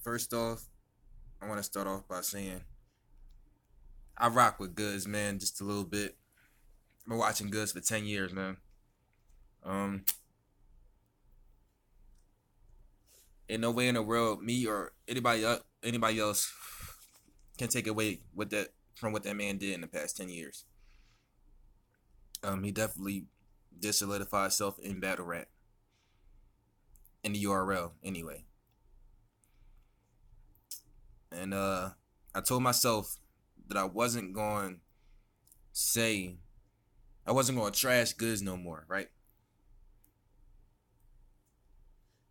First off, I want to start off by saying I rock with Goodz, man, just a little bit. I've been watching Goodz for 10 years, man. Um, ain't no way in the world me or anybody else can take away what that man did in the past 10 years. He definitely did solidify himself in battle rap in the URL anyway. And I told myself that I wasn't going to trash Goodz no more, right?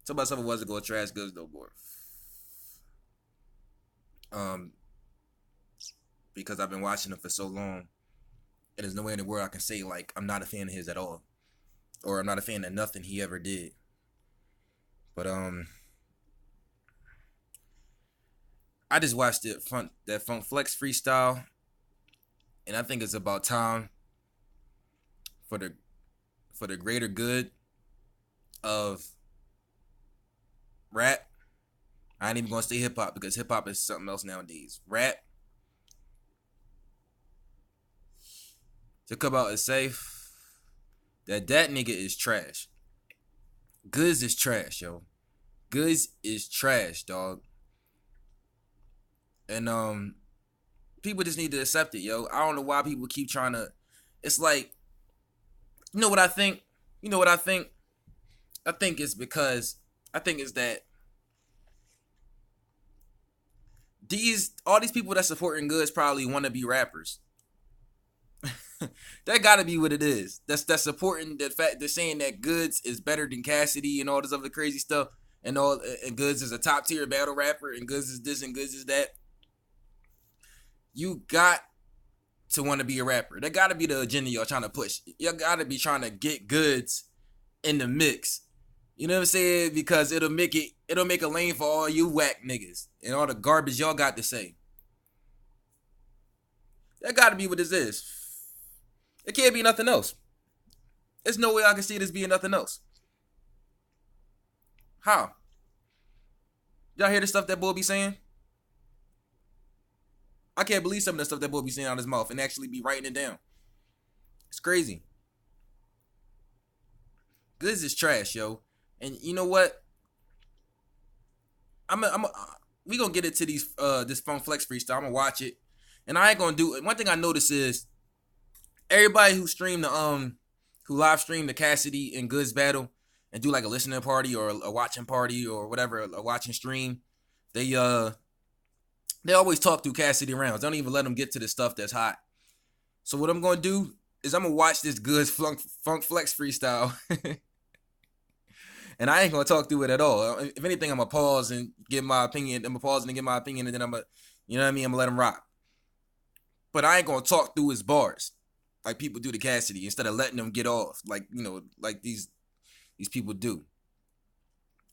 Told myself I wasn't going to trash Goodz no more. Because I've been watching him for so long, and there's no way in the world I can say like I'm not a fan of his at all, or I'm not a fan of nothing he ever did. But I just watched that Funk Flex freestyle, and I think it's about time for the greater good of rap. I ain't even gonna say hip hop because hip hop is something else nowadays. Rap to come out and say that nigga is trash. Goodz is trash, yo. Goodz is trash, dog. And people just need to accept it, yo. I don't know why people keep trying to. It's like, you know what I think? You know what I think? I think it's that all these people that supporting Goodz probably want to be rappers. That gotta be what it is. That's supporting the fact they're saying that Goodz is better than Cassidy and all this other crazy stuff, and Goodz is a top tier battle rapper, and Goodz is this and Goodz is that. You got to want to be a rapper. That gotta be the agenda y'all trying to push. Y'all gotta be trying to get Goodz in the mix. You know what I'm saying? Because it'll make a lane for all you whack niggas and all the garbage y'all got to say. That gotta be what this is. It can't be nothing else. There's no way I can see this being nothing else. How? Y'all hear the stuff that boy be saying? I can't believe some of the stuff that boy be saying out of his mouth and actually be writing it down. It's crazy. Goodz is trash, yo. And you know what? We gonna get into this Funk Flex freestyle. I'm gonna watch it, and I ain't gonna do it. One thing I notice is everybody who live stream the Cassidy and Goodz battle and do like a listening party or a watching party or whatever, a watching stream, they always talk through Cassidy rounds. Don't even let them get to the stuff that's hot. So what I'm gonna do is I'm gonna watch this Goodz Funk Flex freestyle. And I ain't gonna talk through it at all. If anything, I'm gonna pause and give my opinion. I'm gonna pause and give my opinion, and then I'm gonna let him rock. But I ain't gonna talk through his bars like people do to Cassidy instead of letting them get off like these people do.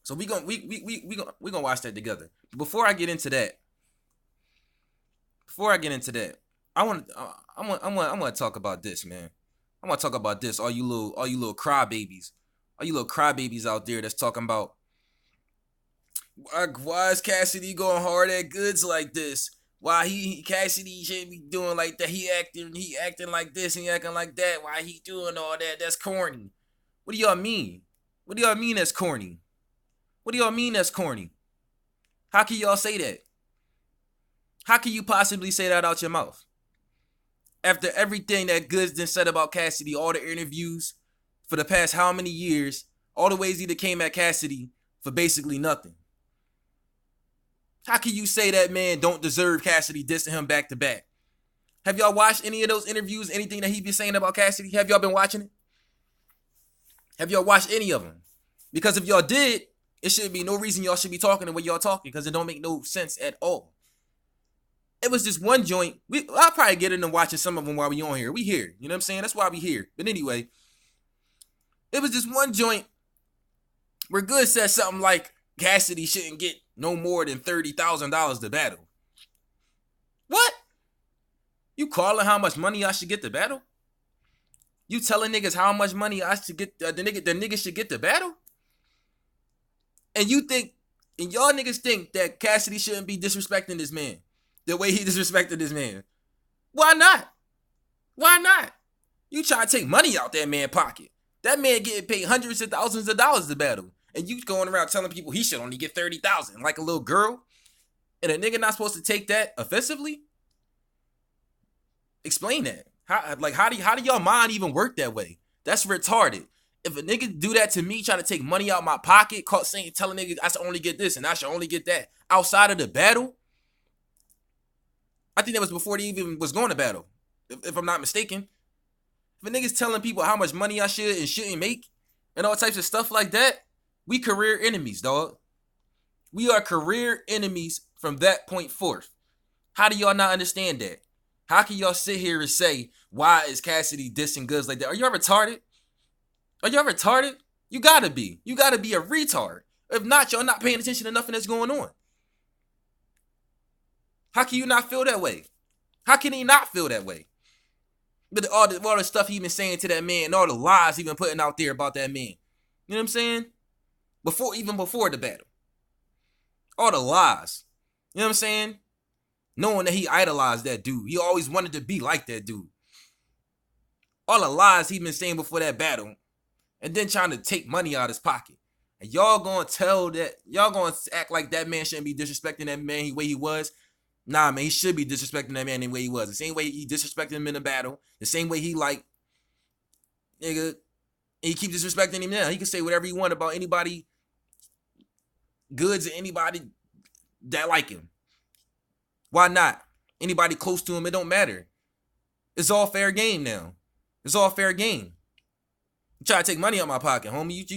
So we gonna watch that together. But before I get into that, I want to talk about this, man. I want to talk about this. All you little crybabies. All you little crybabies out there that's talking about why is Cassidy going hard at Goodz like this? Why Cassidy shouldn't be doing like that? He acting like this and he acting like that. Why he doing all that? That's corny. What do y'all mean? What do y'all mean that's corny? What do y'all mean that's corny? How can y'all say that? How can you possibly say that out your mouth? After everything that Goodz done said about Cassidy, all the interviews for the past how many years, all the ways he came at Cassidy for basically nothing. How can you say that man don't deserve Cassidy dissing him back to back? Have y'all watched any of those interviews, anything that he been saying about Cassidy? Have y'all been watching it? Have y'all watched any of them? Because if y'all did, it should be no reason y'all should be talking the way y'all talking because it don't make no sense at all. It was just one joint. I'll probably get into watching some of them while we on here. We here. You know what I'm saying? That's why we here. But anyway, it was just one joint where Goodz said something like Cassidy shouldn't get no more than $30,000 to battle. What? You calling how much money I should get to battle? You telling niggas how much money I should get the nigga should get to battle? And you think And y'all niggas think that Cassidy shouldn't be disrespecting this man the way he disrespected this man. Why not? Why not? You try to take money out that man's pocket. That man getting paid hundreds of thousands of dollars to battle. And you going around telling people he should only get 30,000 like a little girl. And a nigga not supposed to take that offensively? Explain that. How do y'all mind even work that way? That's retarded. If a nigga do that to me, trying to take money out my pocket, telling nigga I should only get this and I should only get that outside of the battle, I think that was before they even was going to battle, if I'm not mistaken. If a nigga's telling people how much money I should and shouldn't make and all types of stuff like that, we career enemies, dog. We are career enemies from that point forth. How do y'all not understand that? How can y'all sit here and say, why is Cassidy dissing Goodz like that? Are y'all retarded? Are y'all retarded? You gotta be. You gotta be a retard. If not, y'all not paying attention to nothing that's going on. How can you not feel that way? How can he not feel that way? But all the stuff he been saying to that man, and all the lies he been putting out there about that man. You know what I'm saying? Even before the battle. All the lies. You know what I'm saying? Knowing that he idolized that dude. He always wanted to be like that dude. All the lies he been saying before that battle. And then trying to take money out of his pocket. And y'all gonna act like that man shouldn't be disrespecting that man the way he was. Nah, man, he should be disrespecting that man the way he was. The same way he disrespected him in the battle. The same way he nigga, and he keep disrespecting him now. He can say whatever he want about anybody, Goodz, or anybody that like him. Why not? Anybody close to him, it don't matter. It's all fair game now. It's all fair game. You try to take money out my pocket, homie.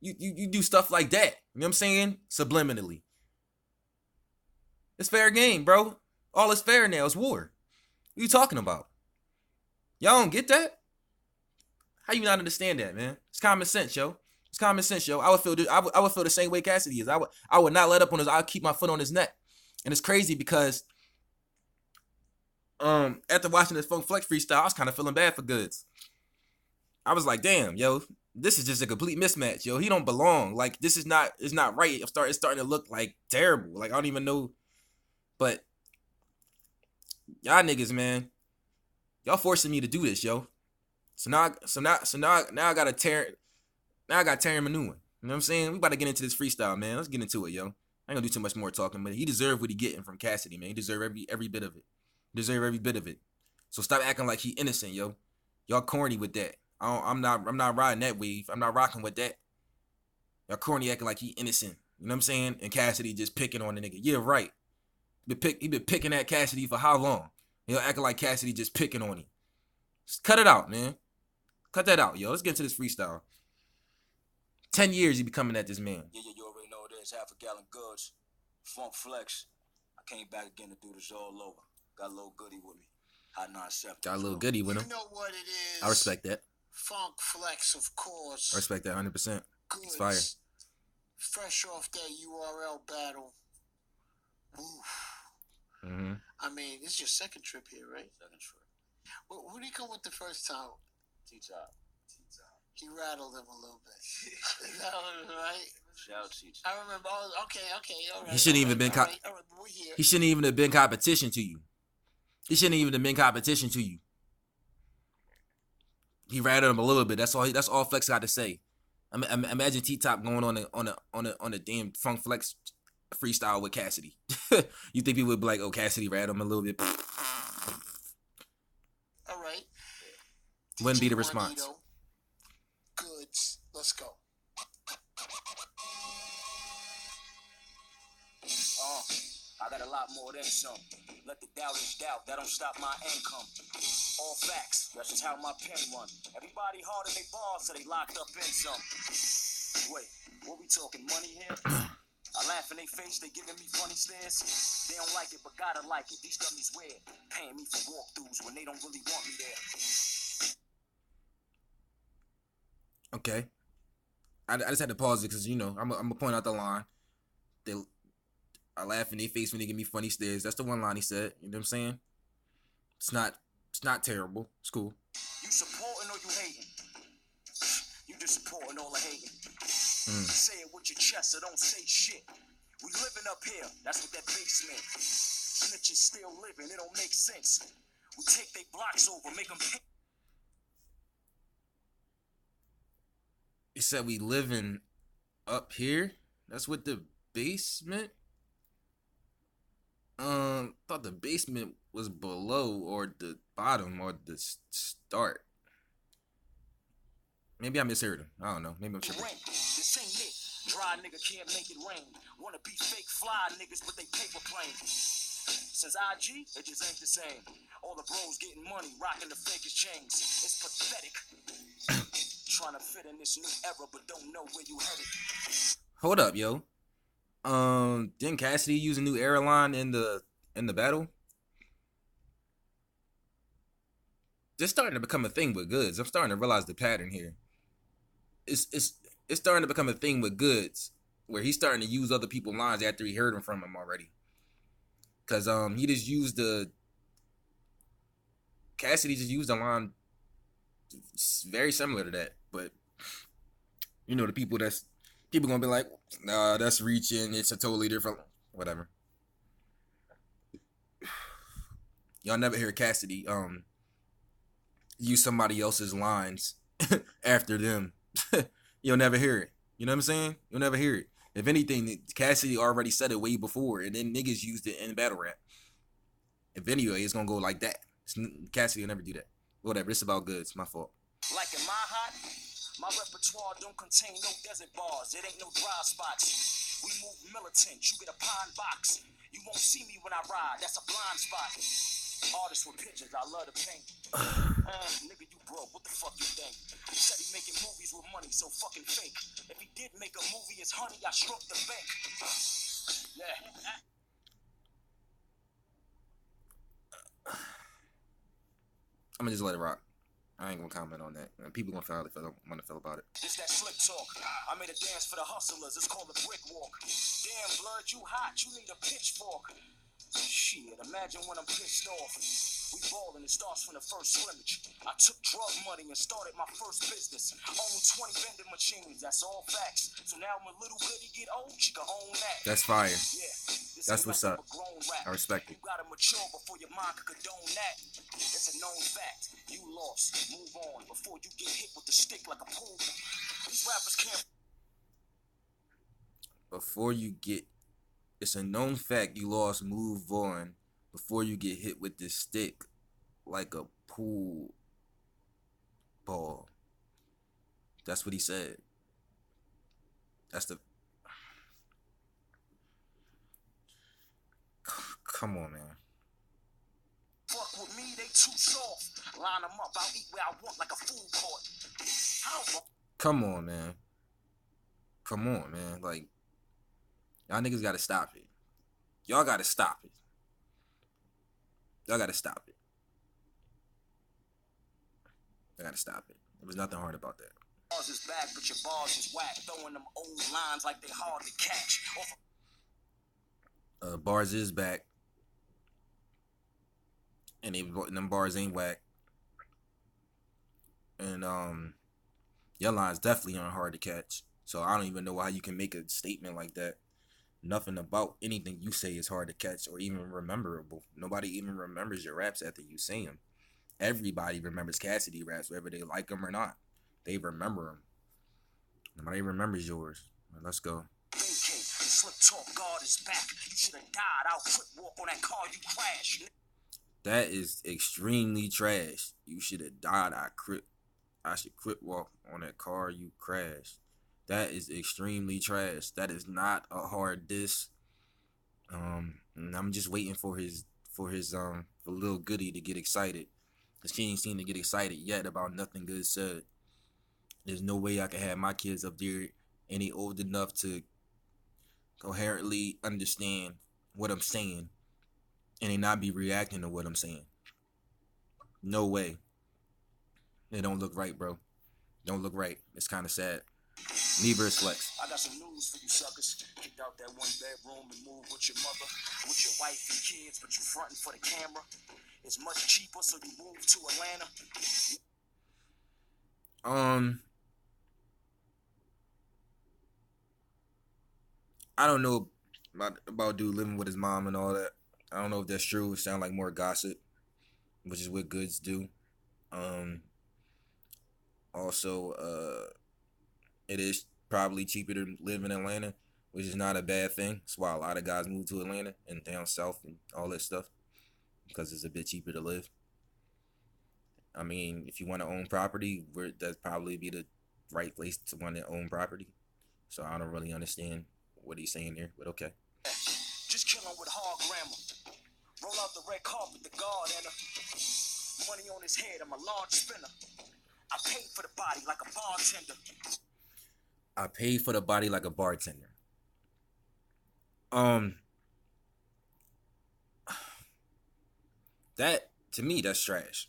You do stuff like that. You know what I'm saying? Subliminally. It's fair game, bro. All is fair now. It's war. What you talking about? Y'all don't get that? How you not understand that, man? It's common sense, yo. It's common sense, yo. I would feel the same way Cassidy is. I would not let up on his. I'll keep my foot on his neck. And it's crazy because after watching this Funk Flex freestyle, I was kind of feeling bad for Goodz. I was like, damn, yo, this is just a complete mismatch, yo. He don't belong. Like, it's not right. It's starting to look like terrible. Like, I don't even know. But y'all niggas, man, y'all forcing me to do this, yo. So now I gotta tear him a new one. You know what I'm saying? We about to get into this freestyle, man. Let's get into it, yo. I ain't gonna do too much more talking, but he deserved what he getting from Cassidy, man. He deserved every bit of it. Deserve every bit of it. So stop acting like he innocent, yo. Y'all corny with that. I'm not riding that wave. I'm not rocking with that. Y'all corny acting like he innocent. You know what I'm saying? And Cassidy just picking on the nigga. Yeah, right. He been picking at Cassidy for how long? Y'all acting like Cassidy just picking on him. Just cut it out, man. Cut that out, yo. Let's get into this freestyle. 10 years he be coming at this man. Yeah, you already know it is. Half a gallon Goodz Funk Flex. I came back again to do this all over. Got a little goodie with me. Hot 9-7. Got a little goodie with him. You know what it is. I respect that. Funk Flex, of course. I respect that 100%. Goodz. It's fire. Fresh off that URL battle. Oof. Mm-hmm. I mean, this is your second trip here, right? Second trip. Well, who did he come with the first time? T-Top. He rattled him a little bit. Is that right? Shout out T-Top. I remember. Okay, all right. He shouldn't even been. All right, we're here. He shouldn't even have been competition to you. He shouldn't even have been competition to you. He rattled him a little bit. That's all Flex got to say. Imagine T-Top going on a damn Funk Flex freestyle with Cassidy. You think people would be like, "Oh, Cassidy rattled him a little bit." All right. Wouldn't be the DJ response. Juanito. Goodz. Let's go. I got a lot more than some. Let the doubters doubt. That don't stop my income. All facts. That's just how my pen run. Everybody hard in their balls, so they locked up in some. Wait, what we talking? Money here? I laugh in their face, they giving me funny stares. They don't like it, but gotta like it. These dummies weird, paying me for walkthroughs when they don't really want me there. Okay. I just had to pause it because, you know, I'm going to point out the line. I laugh in their face when they give me funny stares. That's the one line he said. You know what I'm saying? It's not terrible. It's cool. You supporting or you hating? You just supporting all the hating. Say it with your chest, so don't say shit. We living up here, that's what that basement. Snitches still living, it don't make sense. We take they blocks over, make them pay. He said we living up here. That's what the basement. Thought the basement was below or the bottom or the start. Maybe I misheard him. I don't know. Maybe I'm tripping. This ain't it. Dry nigga can't make it rain. Wanna be fake fly niggas, but they paper plane. Since IG, it just ain't the same. All the bros getting money, rocking the fakest chains. It's pathetic. Trying to fit in this new era, but don't know where you headed. Hold up, yo. Didn't Cassidy use a new airline in the battle? This starting to become a thing with Goodz. I'm starting to realize the pattern here. It's starting to become a thing with Goodz, where he's starting to use other people's lines after he heard them from him already. Cause he just used Cassidy just used a line very similar to that, but you know the people gonna be like, nah, that's reaching. It's a totally different whatever. Y'all never hear Cassidy use somebody else's lines after them. You'll never hear it. You know what I'm saying? You'll never hear it. If anything, Cassidy already said it way before, and then niggas used it in battle rap. If anyway, it's gonna go like that. Cassidy will never do that. Whatever. It's about Goodz. My fault. Like in my hot, my repertoire don't contain no desert bars. It ain't no dry spots. We move militant. You get a pine box. You won't see me when I ride. That's a blind spot. Artists with pictures. I love to paint. Nigga, you broke. What the fuck you think? He said he making movies with money, so fucking fake. If he did make a movie as honey, I struck the bank. Yeah. I'm gonna just let it rock. I ain't gonna comment on that. People gonna feel how they want to feel about it. This that slick talk. I made a dance for the hustlers. It's called a brick walk. Damn, blood, you hot. You need a pitchfork. Shit, imagine when I'm pissed off. We ballin', it starts from the first scrimmage. I took drug money and started my first business. Own 20 vending machines, that's all facts. So now when little bitty get old, she can own that. That's fire. Yeah, that's what's up. I respect it. You gotta mature before your mind can condone that. It's a known fact. You lost, move on before you get hit with the stick like a pool. These rappers can't. Before you get, it's a known fact you lost, move on before you get hit with this stick like a pool ball. That's what he said. That's the... Come on, man. Fuck with me, they too soft. Line them up, I'll eat where I want like a food court. How? Come on, man. Come on, man. Like, y'all niggas gotta stop it. Y'all gotta stop it. Y'all gotta stop it. I gotta stop it. There was nothing hard about that. Bars is back, but your bars is whack. Throwing them old lines like they hard to catch. Bars is back. And them bars ain't whack. And your lines definitely aren't hard to catch. So I don't even know how you can make a statement like that. Nothing about anything you say is hard to catch or even rememberable. Nobody even remembers your raps after you say them. Everybody remembers Cassidy raps, whether they like them or not. They remember them. Nobody remembers yours. Let's go. Slip talk, God is back. You should have died. I'll foot walk on that car you crashed. That is extremely trash. You should have died. I should quit walk on that car you crashed. That is extremely trash. That is not a hard diss. And I'm just waiting for his little goodie to get excited. Cause she ain't seem to get excited yet about nothing Goodz said. There's no way I can have my kids up there any old enough to coherently understand what I'm saying and they not be reacting to what I'm saying. No way. It don't look right, bro. Don't look right. It's kind of sad. Neither is Flex. I got some news for you suckers. Kicked out that one bedroom and moved with your mother, with your wife and kids, but you fronting for the camera. It's much cheaper, so you move to Atlanta. I don't know about dude living with his mom and all that. I don't know if that's true. It sounds like more gossip, which is what Goodz do. Um, Also, it is probably cheaper to live in Atlanta, which is not a bad thing. That's why a lot of guys move to Atlanta and down south and all that stuff, because it's a bit cheaper to live. I mean, if you want to own property, that'd probably be the right place to want to own property. So I don't really understand what he's saying there, but okay. Just killing with hard grammar. Roll out the red carpet, the guard enter. Money on his head, I'm a large spinner. I paid for the body like a bartender. I paid for the body like a bartender. That, to me, that's trash.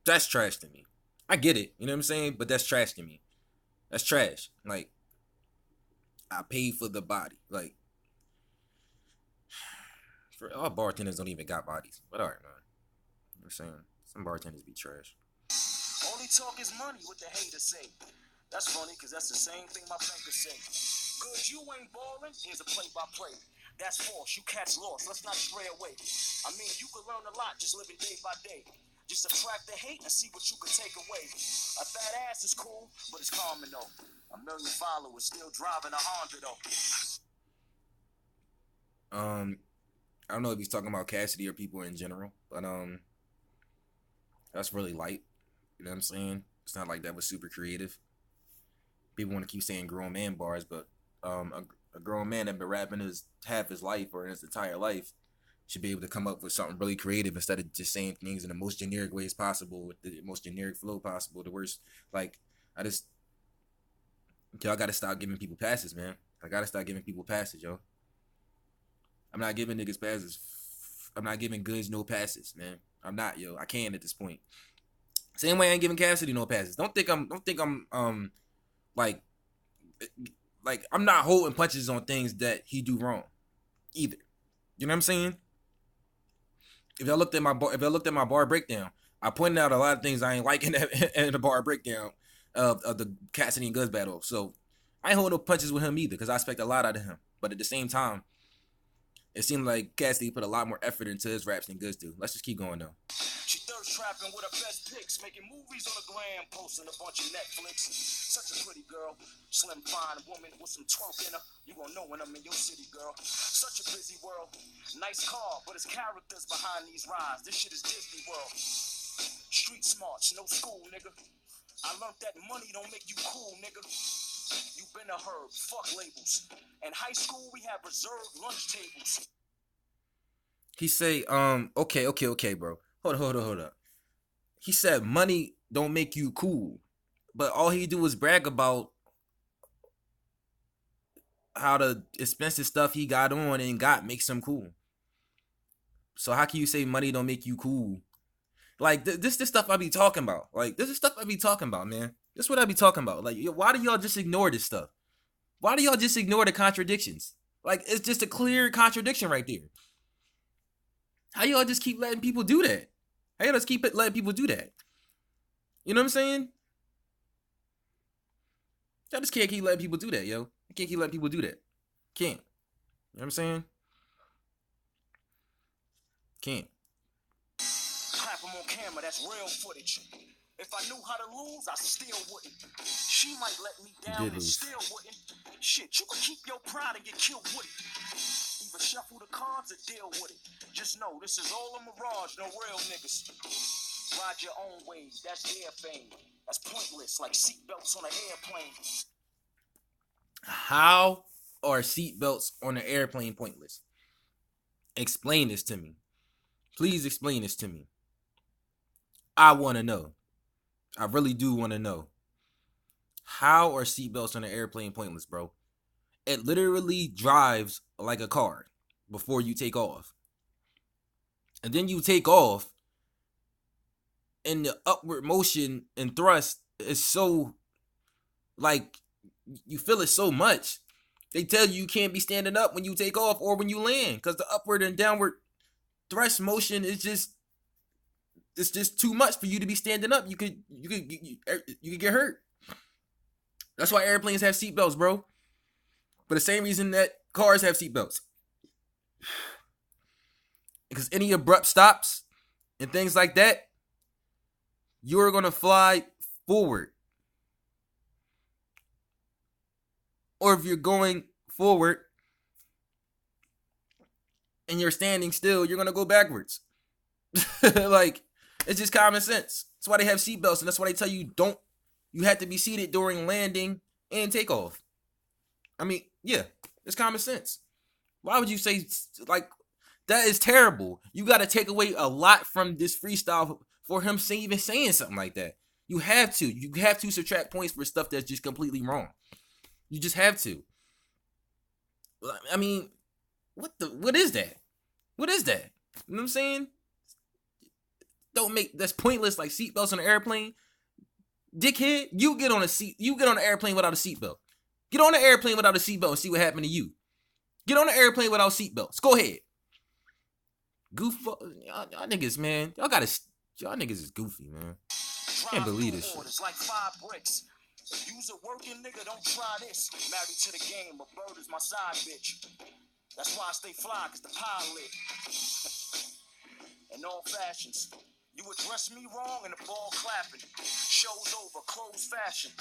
That's trash to me. I get it, you know what I'm saying? But that's trash to me. That's trash. Like, I paid for the body. Like, for all bartenders don't even got bodies. But alright, man. You know what I'm saying? Some bartenders be trash. Only talk is money, what the haters say. That's funny, because that's the same thing my bankers say. Good, you ain't ballin', here's a play-by-play. That's false, you catch lost, let's not stray away. I mean, you could learn a lot just living day by day. Just subtract the hate and see what you can take away. A fat ass is cool, but it's common though. 1 million followers still driving a Honda though. I don't know if he's talking about Cassidy or people in general, but that's really light. You know what I'm saying? It's not like that was super creative. People want to keep saying grown man bars, but a grown man that been rapping half his life or his entire life should be able to come up with something really creative instead of just saying things in the most generic ways possible with the most generic flow possible. The worst, like, y'all gotta stop giving people passes, man. I gotta stop giving people passes, yo. I'm not giving niggas passes. I'm not giving Goodz no passes, man. I'm not, yo. I can't at this point. Same way I ain't giving Cassidy no passes. Don't think I'm like I'm not holding punches on things that he do wrong either. You know what I'm saying? If y'all looked at my bar breakdown, I pointed out a lot of things I ain't liking in the bar breakdown of the Cassidy and Goodz battle. So I ain't holding no punches with him either, because I expect a lot out of him. But at the same time, it seemed like Cassidy put a lot more effort into his raps than Goodz do. Let's just keep going though. She thirst trapping with her best pics, making movies on the gram, posting a bunch of Netflix. Such a pretty girl, slim fine woman with some twerk in her. You gon' know when I'm in your city, girl. Such a busy world, nice car, but it's characters behind these rides. This shit is Disney World. Street smarts, no school, nigga. I learned that money don't make you cool, nigga. You been a herb, fuck labels. In high school, we had reserved lunch tables. He say, okay, bro. Hold up. He said money don't make you cool. But all he do is brag about how the expensive stuff he got on and got makes him cool. So how can you say money don't make you cool? Like, this stuff I be talking about. Like, this is stuff I be talking about, man. This is what I be talking about. Like, why do y'all just ignore this stuff? Why do y'all just ignore the contradictions? Like, it's just a clear contradiction right there. How y'all just keep letting people do that? How y'all just keep letting people do that? You know what I'm saying? Y'all just can't keep letting people do that, yo. I can't keep letting people do that. Can't. You know what I'm saying? Can't. Clap him on camera, that's real footage. If I knew how to lose, I still wouldn't. She might let me down and still wouldn't. Shit, you can keep your pride and get killed with it. Either shuffle the cards or deal with it. Just know this is all a mirage, no real niggas. Ride your own ways, that's their fame. That's pointless, like seatbelts on an airplane. How are seatbelts on an airplane pointless? Explain this to me. Please explain this to me. I want to know. I really do want to know. How are seatbelts on an airplane pointless, bro? It literally drives like a car before you take off. And then you take off, and the upward motion and thrust is so, like, you feel it so much. They tell you can't be standing up when you take off or when you land, because the upward and downward thrust motion is just, it's just too much for you to be standing up. You could get hurt. That's why airplanes have seatbelts, bro. For the same reason that cars have seatbelts. Because any abrupt stops and things like that, you're going to fly forward. Or if you're going forward and you're standing still, you're going to go backwards. Like, it's just common sense. That's why they have seatbelts, and that's why they tell you you have to be seated during landing and takeoff. I mean, yeah, it's common sense. Why would you say, like, that is terrible? You got to take away a lot from this freestyle for him even saying something like that. You have to. You have to subtract points for stuff that's just completely wrong. You just have to. I mean, what is that? What is that? You know what I'm saying? That's pointless, like seatbelts on an airplane. Dickhead, you get on an airplane without a seatbelt. Get on an airplane without a seatbelt and see what happened to you. Get on an airplane without seatbelts. Go ahead. Y'all niggas, man. Y'all niggas is goofy, man. I can't believe this shit. It's like 5 bricks. If you's a working nigga, don't try this. Married to the game, but bird is my side bitch. That's why I stay fly, cause the pilot. In all fashions. You address me wrong and the ball clapping. Show's over, clothes fashion.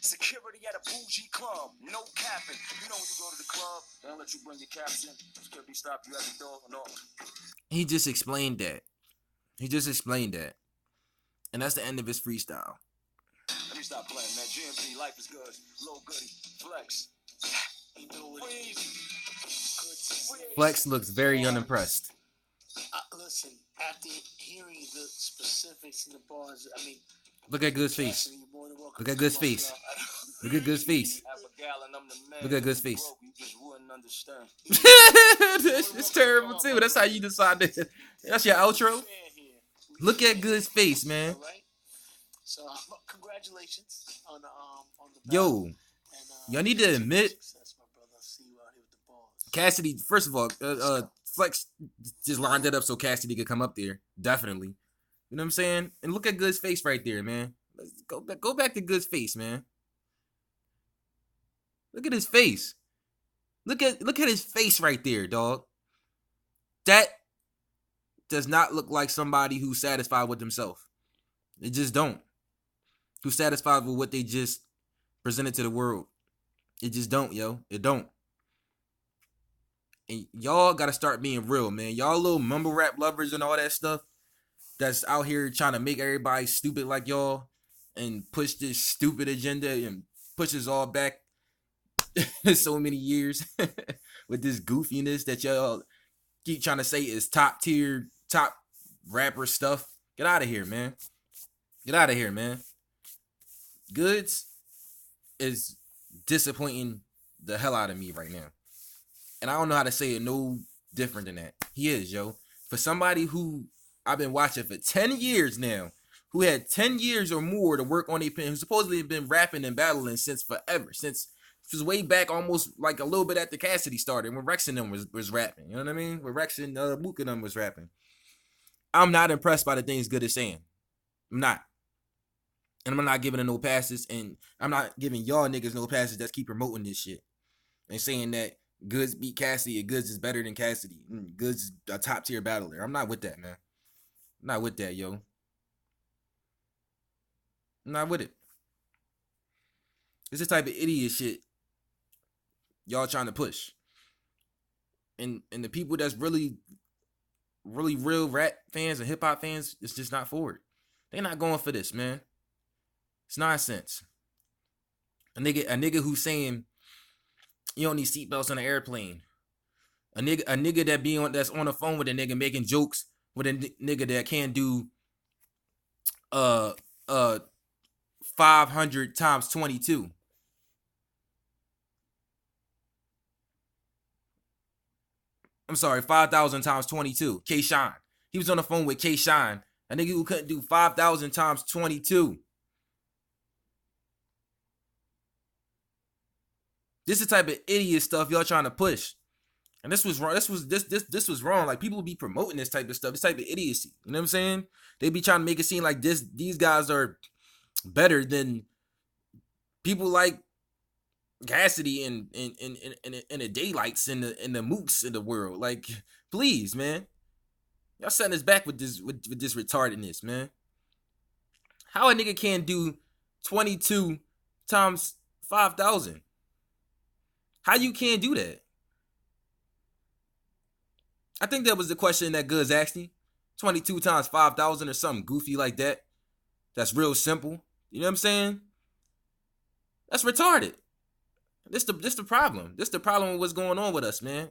Security at a bougie club, no capping. You know when you go to the club, they don't let you bring your caps in. Security stop you at the door. No. He just explained that. And that's the end of his freestyle. Let me stop playing, man. GMP, life is good. Low goody, flex. You know what? Flex looks very unimpressed. Listen, after hearing the specifics in the bars, I mean, look at Goodz face. Look at Goodz face. Look at Goodz face. Look at Goodz face. It's terrible too. That's how you decide this. That's your outro. Look at Goodz face, man. So congratulations on the yo, y'all need to admit, Cassidy. First of all, Flex just lined it up so Cassidy could come up there. Definitely. You know what I'm saying? And look at Goodz face right there, man. Let's go back to Goodz face, man. Look at his face. Look at his face right there, dog. That does not look like somebody who's satisfied with themselves. It just don't. Who's satisfied with what they just presented to the world. It just don't, yo. It don't. And y'all gotta start being real, man. Y'all little mumble rap lovers and all that stuff that's out here trying to make everybody stupid like y'all and push this stupid agenda and push us all back so many years with this goofiness that y'all keep trying to say is top tier, top rapper stuff. Get out of here, man. Get out of here, man. Goodz is disappointing the hell out of me right now. And I don't know how to say it no different than that. He is, yo. For somebody who I've been watching for 10 years now, who had 10 years or more to work on a pen, who supposedly have been rapping and battling since forever, since way back almost like a little bit after Cassidy started, when Rex and them was rapping. You know what I mean? When Rex and Mook and them was rapping. I'm not impressed by the things Goodz is saying. I'm not. And I'm not giving it no passes, and I'm not giving y'all niggas no passes that keep promoting this shit. And saying that Goodz beat Cassidy and Goodz is better than Cassidy. Goodz is a top tier battler. I'm not with that, man. I'm not with that, yo. I'm not with it. It's the type of idiot shit y'all trying to push. And the people that's really real rap fans and hip hop fans, it's just not for it. They're not going for this, man. It's nonsense. A nigga who's saying you don't need seatbelts on an airplane. A nigga that's on the phone with a nigga making jokes with a nigga that can't do 500 times 22. I'm sorry, 5,000 times 22. K-Shine. He was on the phone with K-Shine. A nigga who couldn't do 5,000 times 22. This is the type of idiot stuff y'all trying to push. And this was wrong. This was wrong. Like, people be promoting this type of stuff, this type of idiocy. You know what I'm saying? They be trying to make it seem like these guys are better than people like Cassidy and the daylights and the mooks in the world. Like, please, man. Y'all setting us back with this retardedness, man. How a nigga can't do 22 times 5,000? How you can't do that? I think that was the question that Goodz asked me. 22 times 5,000 or something goofy like that. That's real simple. You know what I'm saying? That's retarded. This the problem. This the problem with what's going on with us, man.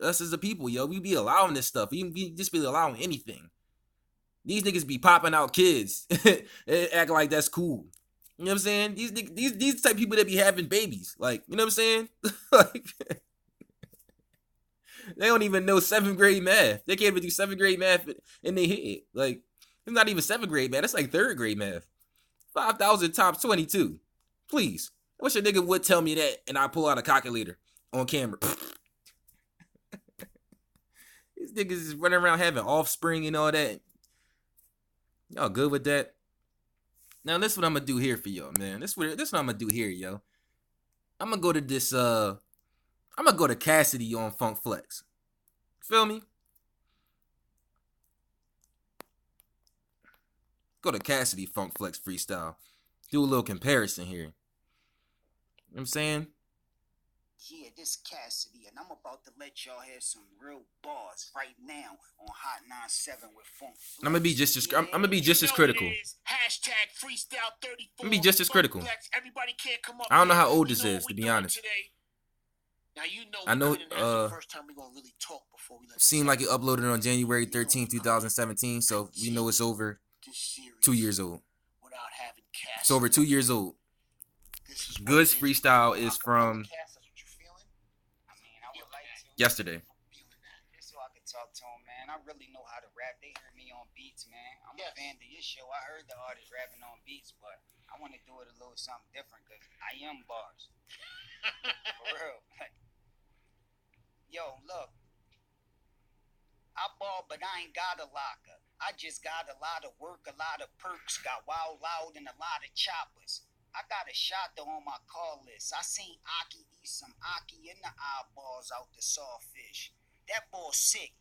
Us as a people, yo. We be allowing this stuff. We just be allowing anything. These niggas be popping out kids. Act like that's cool. You know what I'm saying? These type of people that be having babies. Like, you know what I'm saying? Like, they don't even know 7th grade math. They can't even do 7th grade math in their head. Like, it's not even 7th grade math. That's like 3rd grade math. 5,000 times 22. Please. I wish a nigga would tell me that and I pull out a calculator on camera. These niggas is running around having offspring and all that. Y'all good with that? Now, this is what I'm going to do here for y'all, man. This what I'm going to do here, yo. I'm going to go to this, I'm going to go to Cassidy on Funk Flex. Feel me? Go to Cassidy Funk Flex freestyle. Do a little comparison here. You know what I'm saying? Yeah, this Cassidy, and I'm about to let y'all have some real bars right now on Hot 97 with Funk Flex. I'm gonna be just as critical. Hashtag freestyle 34. I'm gonna be just as critical. Everybody can't come up. I don't know how old this is, to be honest. Now you know I know first time we gonna really talk before we let seemed like it uploaded on January 13th, 2017, so we know it's over 2 years old. without having Cassidy. It's over 2 years old. Goodz freestyle is from yesterday. Just so I can talk to him, man. I really know how to rap. They heard me on beats, man. I'm a fan of your show. I heard the artist rapping on beats, but I want to do it a little something different because I am bars. For real. Yo, look. I ball, but I ain't got a locker. I just got a lot of work, a lot of perks, got wild loud and a lot of choppers. I got a shot though on my call list. I seen Aki eat some Aki in the eyeballs out the sawfish. That ball's sick.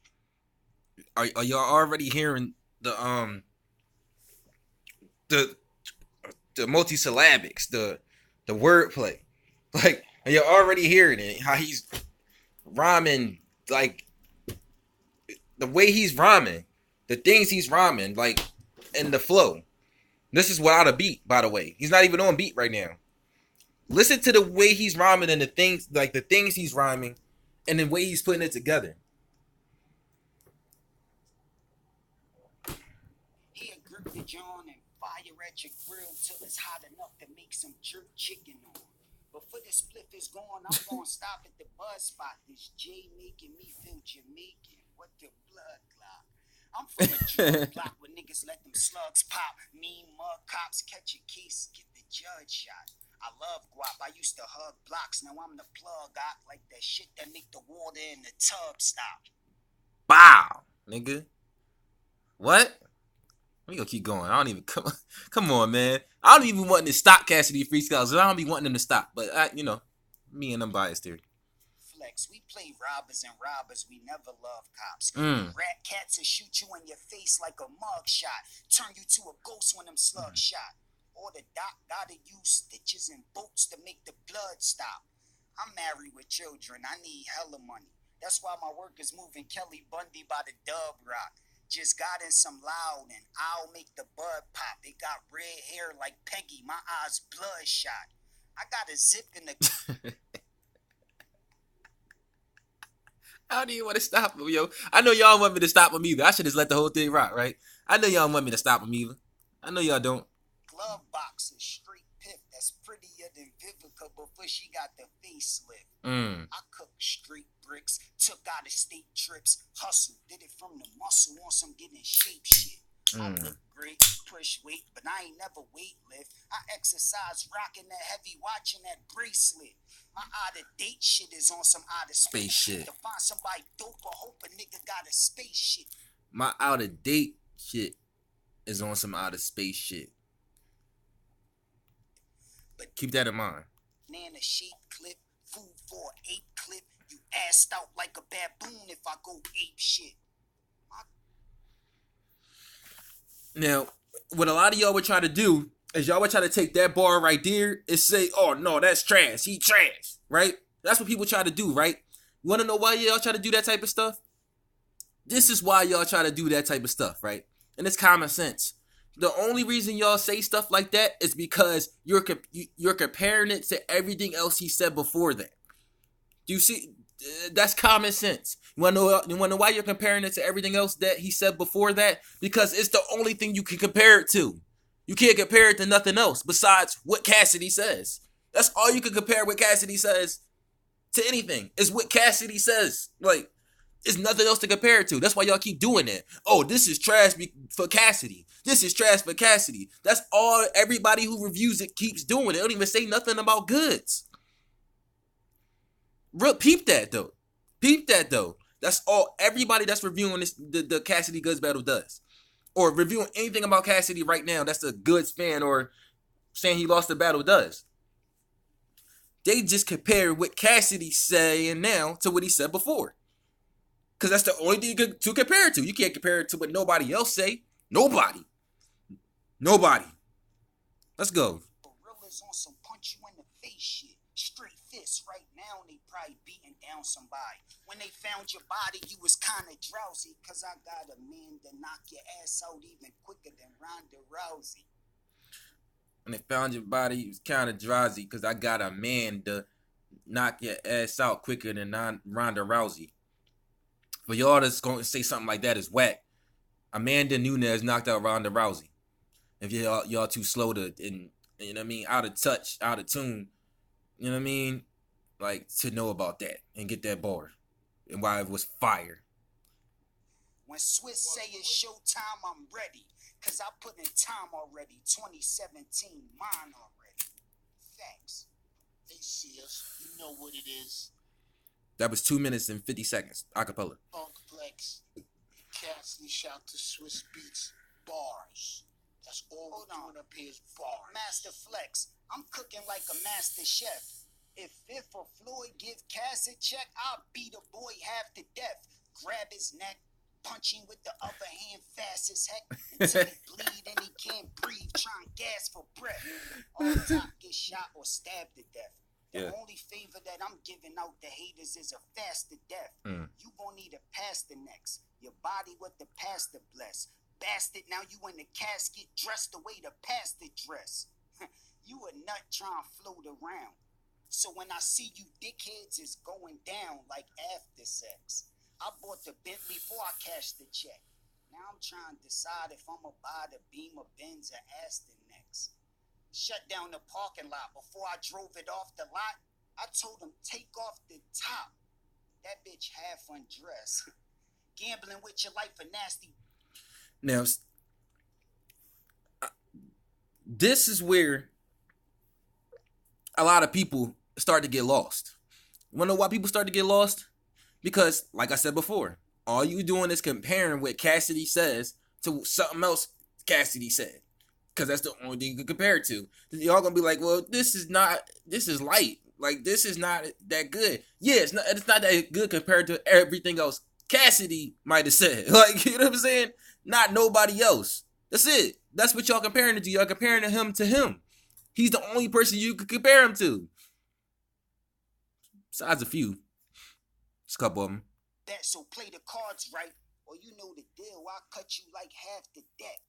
Are y'all already hearing the multisyllabics, the wordplay? Like, are y'all already hearing it? How he's rhyming, like the way he's rhyming, the things he's rhyming, like, and the flow. This is without a beat, by the way. He's not even on beat right now. Listen to the way he's rhyming and the things he's rhyming and the way he's putting it together. He'll grip the John and fire at your grill till it's hot enough to make some jerk chicken on. Before the spliff is gone, I'm gonna stop at the bus spot. This J making me feel Jamaican. What the blood clot? I'm from a drug block where niggas let them slugs pop. Mean mug cops catch a case, get the judge shot. I love guap. I used to hug blocks. Now I'm the plug. I like that shit that make the water in the tub stop. Bow, nigga. What? We gonna keep going. I don't even come on, man. I don't even want to stop Cassidy freestyles. I don't be wanting them to stop. But me and them biased here. We play robbers and robbers. We never love cops. Rat cats will shoot you in your face like a mug shot. Turn you to a ghost when them slugs shot. Or the doc gotta use stitches and bolts to make the blood stop. I'm married with children. I need hella money. That's why my work is moving Kelly Bundy by the dub rock. Just got in some loud and I'll make the bud pop. It got red hair like Peggy. My eyes bloodshot. I got a zip in the... How do you want to stop him, yo? I know y'all want me to stop him either. I should just let the whole thing rock, right? I know y'all want me to stop him either. I know y'all don't. Glove box is straight piff. That's prettier than Vivica before she got the facelift. I cook straight bricks, took out of state trips, hustle, did it from the muscle on some getting shape shit. I look great, push weight, but I ain't never weight lift. I exercise rocking that heavy, watching that bracelet. My out-of-date shit is on some out-of-space shit. To find somebody dope or hope a nigga got a space shit. My out-of-date shit is on some out-of-space shit. But keep that in mind. Nana sheep clip, food for an ape clip. You assed out like a baboon if I go ape shit. Now, what a lot of y'all would try to do is y'all would try to take that bar right there and say, oh no, that's trash. He trash, right? That's what people try to do, right? You want to know why y'all try to do that type of stuff? This is why y'all try to do that type of stuff, right? And it's common sense. The only reason y'all say stuff like that is because you're comparing it to everything else he said before that. Do you see? That's common sense. You want to know why you're comparing it to everything else that he said before that? Because it's the only thing you can compare it to. You can't compare it to nothing else besides what Cassidy says. That's all you can compare what Cassidy says to anything. Is what Cassidy says. Like, there's nothing else to compare it to. That's why y'all keep doing it. Oh, this is trash for Cassidy. This is trash for Cassidy. That's all everybody who reviews it keeps doing. They don't even say nothing about Goodz. Peep that though. Peep that though. That's all everybody that's reviewing this the Cassidy Goodz battle does. Or reviewing anything about Cassidy right now that's a Goodz fan or saying he lost the battle does. They just compare what Cassidy's saying now to what he said before. Because that's the only thing to compare it to. You can't compare it to what nobody else say. Nobody. Let's go. Gorillas on some punch you in the face shit. Straight fists right now, and they probably beating down somebody. When they found your body, you was kind of drowsy. Because I got a man to knock your ass out even quicker than Ronda Rousey. When they found your body, you was kind of drowsy. Because I got a man to knock your ass out quicker than Ronda Rousey. For y'all that's going to say something like that is whack. Amanda Nunes knocked out Ronda Rousey. If y'all too slow to, and you know what I mean, out of touch, out of tune, you know what I mean, like to know about that and get that bar and why it was fire. When Swiss say it's showtime, I'm ready. Cause I put in time already. 2017, mine already. Thanks. Hey, CS, you know what it is. That was 2 minutes and 50 seconds. Acapella. Funk Flex. Cassidy shout to Swiss Beats. Bars. That's all we're doing up here is bars. Master Flex. I'm cooking like a master chef. If Fifth or Floyd give Cass a check, I'll beat a boy half to death. Grab his neck, punch him with the upper hand fast as heck until he bleed and he can't breathe, trying gas for breath. All top get shot or stabbed to death. The only favor that I'm giving out the haters is a faster death. You gon' need a pastor next. Your body with the pastor bless. Bastard, now you in the casket dressed the way the pastor dress. You a nut trying to float around. So when I see you dickheads, it's going down like after sex. I bought the Bentley before I cashed the check. Now I'm trying to decide if I'ma buy the Beamer, Benz, or Aston next. Shut down the parking lot before I drove it off the lot. I told him take off the top. That bitch half undressed. Gambling with your life a nasty. Now, this is where a lot of people start to get lost. You wanna know why people start to get lost? Because, like I said before, all you doing is comparing what Cassidy says to something else Cassidy said. Because that's the only thing you can compare it to. Y'all gonna be like, well, this is light. Like, this is not that good. Yeah, it's not that good compared to everything else Cassidy might have said. Like, you know what I'm saying? Not nobody else. That's it. That's what y'all comparing it to. Y'all comparing him to him. He's the only person you could compare him to. Besides a few. Just a couple of them. Bet, so play the cards right, or you know the deal. I'll cut you like half the debt.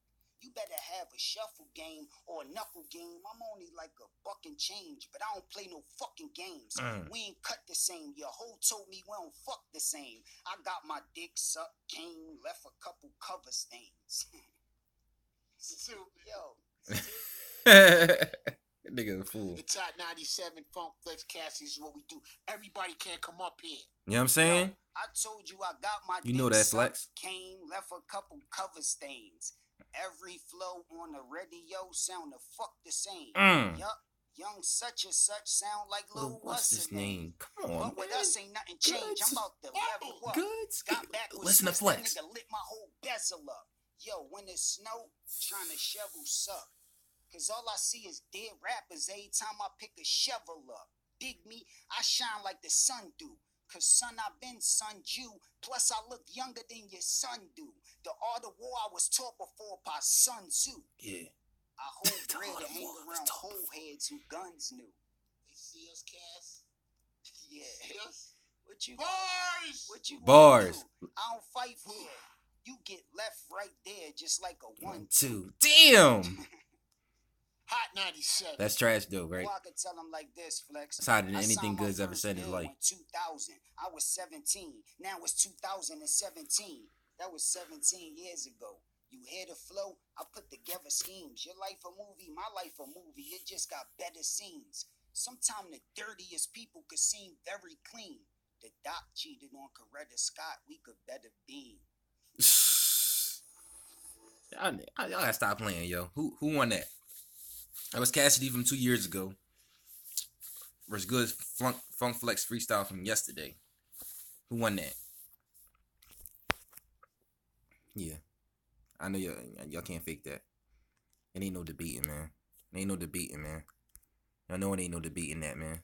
You better have a shuffle game or a knuckle game. I'm only like a buck and change, but I don't play no fucking games. We ain't cut the same. Your hoe told me we don't fuck the same. I got my dick sucked, came, left a couple cover stains. Yo. Nigga a fool. It's at 97 Funk Flex Cassidy is what we do. Everybody can't come up here. You know what I'm saying? Yo, I told you I got my dick that Flex. Came, left a couple cover stains. Every flow on the radio sound the fuck the same. Yup, young such and such sound like Lil what's his name? Come on, but with us ain't nothing changed. I'm about to level up. Goodz. Got back with Listen to Flex. Nigga lit my whole bezel up. Yo, when it snow, trying to shovel suck. Cause all I see is dead rappers every time I pick a shovel up. Dig me, I shine like the sun do. Cause son, I've been son Jew. Plus I look younger than your son do. The art of war I was taught before by Sun Tzu. Yeah. I hold bread and hang around whole heads who guns knew. They see us, Cass? Yeah. See us? What you Bars! What you Bars. Do? I don't fight fair. You get left right there just like a 1-2. Damn. Hot 97. That's trash though, right? Well, I could tell him like this, Flex. It's harder than I anything signed my Goodz ever first said in his deal life. in 2000. I was 17. Now it's 2017. That was 17 years ago. You hear the flow? I put together schemes. Your life a movie, my life a movie. It just got better scenes. Sometimes the dirtiest people could seem very clean. The doc cheated on Coretta Scott. We could better beam. Y'all gotta stop playing, yo. Who won that? That was Cassidy from 2 years ago versus Goodz Funk Flex freestyle from yesterday. Who won that? Yeah, I know y'all can't fake that. It ain't no debating, man. It ain't no debating, man. Y'all know it ain't no debating that, man.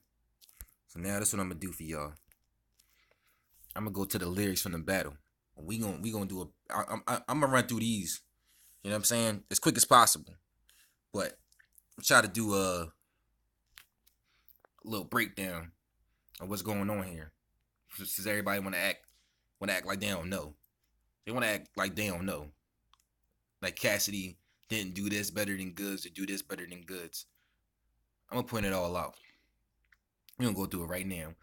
So now that's what I'm gonna do for y'all. I'm gonna go to the lyrics from the battle. We gonna do I'm gonna run through these. You know what I'm saying? As quick as possible. But I'm trying to do a little breakdown of what's going on here. Since everybody wanna act like they don't know. They wanna act like they don't know. Like Cassidy didn't do this better than Goodz or do this better than Goodz. I'm gonna point it all out. We're gonna go through it right now.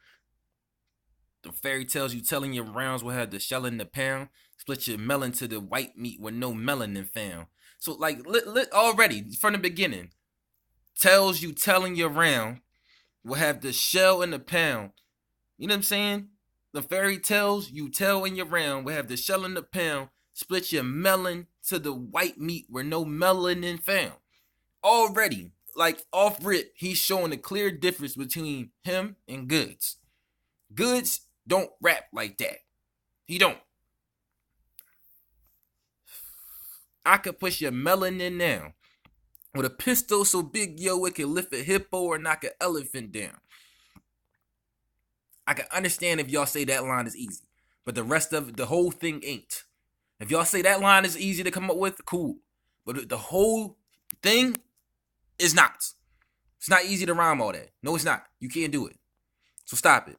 The fairy tales you telling your rounds will have the shell in the pound. Split your melon to the white meat with no melanin found. So like already from the beginning, tells you telling your round will have the shell in the pound. You know what I'm saying? The fairy tales you tell in your round will have the shell in the pound. Split your melon to the white meat where no melanin found. Already, like off rip, he's showing a clear difference between him and Goodz. Goodz don't rap like that. He don't. I could push your melanin down with a pistol so big, yo, it can lift a hippo or knock an elephant down. I can understand if y'all say that line is easy, but the rest of the whole thing ain't. If y'all say that line is easy to come up with, cool. But the whole thing is not. It's not easy to rhyme all that. No, it's not. You can't do it. So stop it.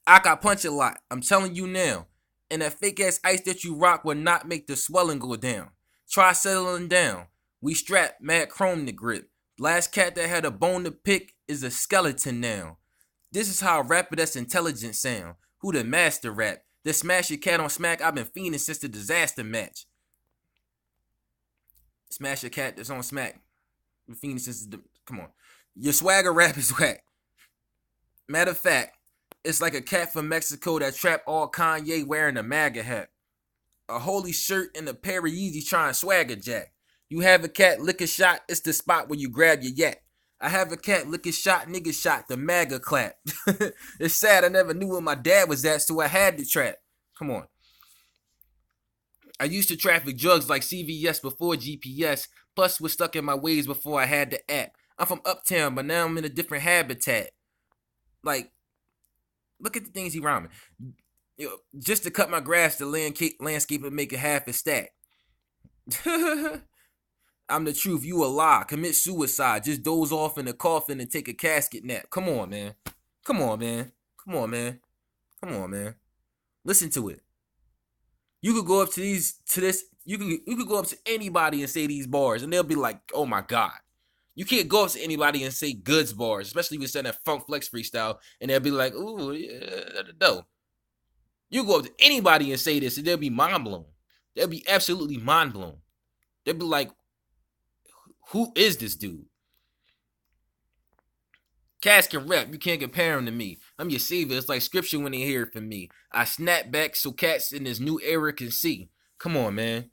I got punch a lot. I'm telling you now. And that fake ass ice that you rock will not make the swelling go down. Try settling down. We strap mad chrome to grip. Last cat that had a bone to pick is a skeleton now. This is how a rapper that's intelligent sound. Who the master rap? That smash your cat on smack. I've been fiending since the disaster match. Smash your cat that's on smack. Been fiending since the... Come on. Your swagger rap is whack. Matter of fact, it's like a cat from Mexico that trapped all Kanye wearing a MAGA hat. A holy shirt and a pair of Yeezys trying swagger jack. You have a cat lick a shot, it's the spot where you grab your yak. I have a cat lick a shot, nigga shot, the MAGA clap. It's sad I never knew where my dad was at, so I had to trap. Come on. I used to traffic drugs like CVS before GPS, plus was stuck in my ways before I had the app. I'm from Uptown, but now I'm in a different habitat. Like, look at the things he rhyming. You know, just to cut my grass, the landscaper make a half a stack. I'm the truth, you a lie. Commit suicide. Just doze off in a coffin and take a casket nap. Come on, man. Come on, man. Come on, man. Come on, man. Listen to it. You could go up to this. You could go up to anybody and say these bars, and they'll be like, "Oh my god." You can't go up to anybody and say Goodz bars, especially if you're saying that Funk Flex freestyle, and they'll be like, "Ooh, yeah, no." You go up to anybody and say this, and they'll be mind blown. They'll be absolutely mind blown. They'll be like, "Who is this dude?" Cass can rap. You can't compare him to me. I'm your savior. It's like scripture when they hear it from me. I snap back so cats in this new era can see. Come on, man.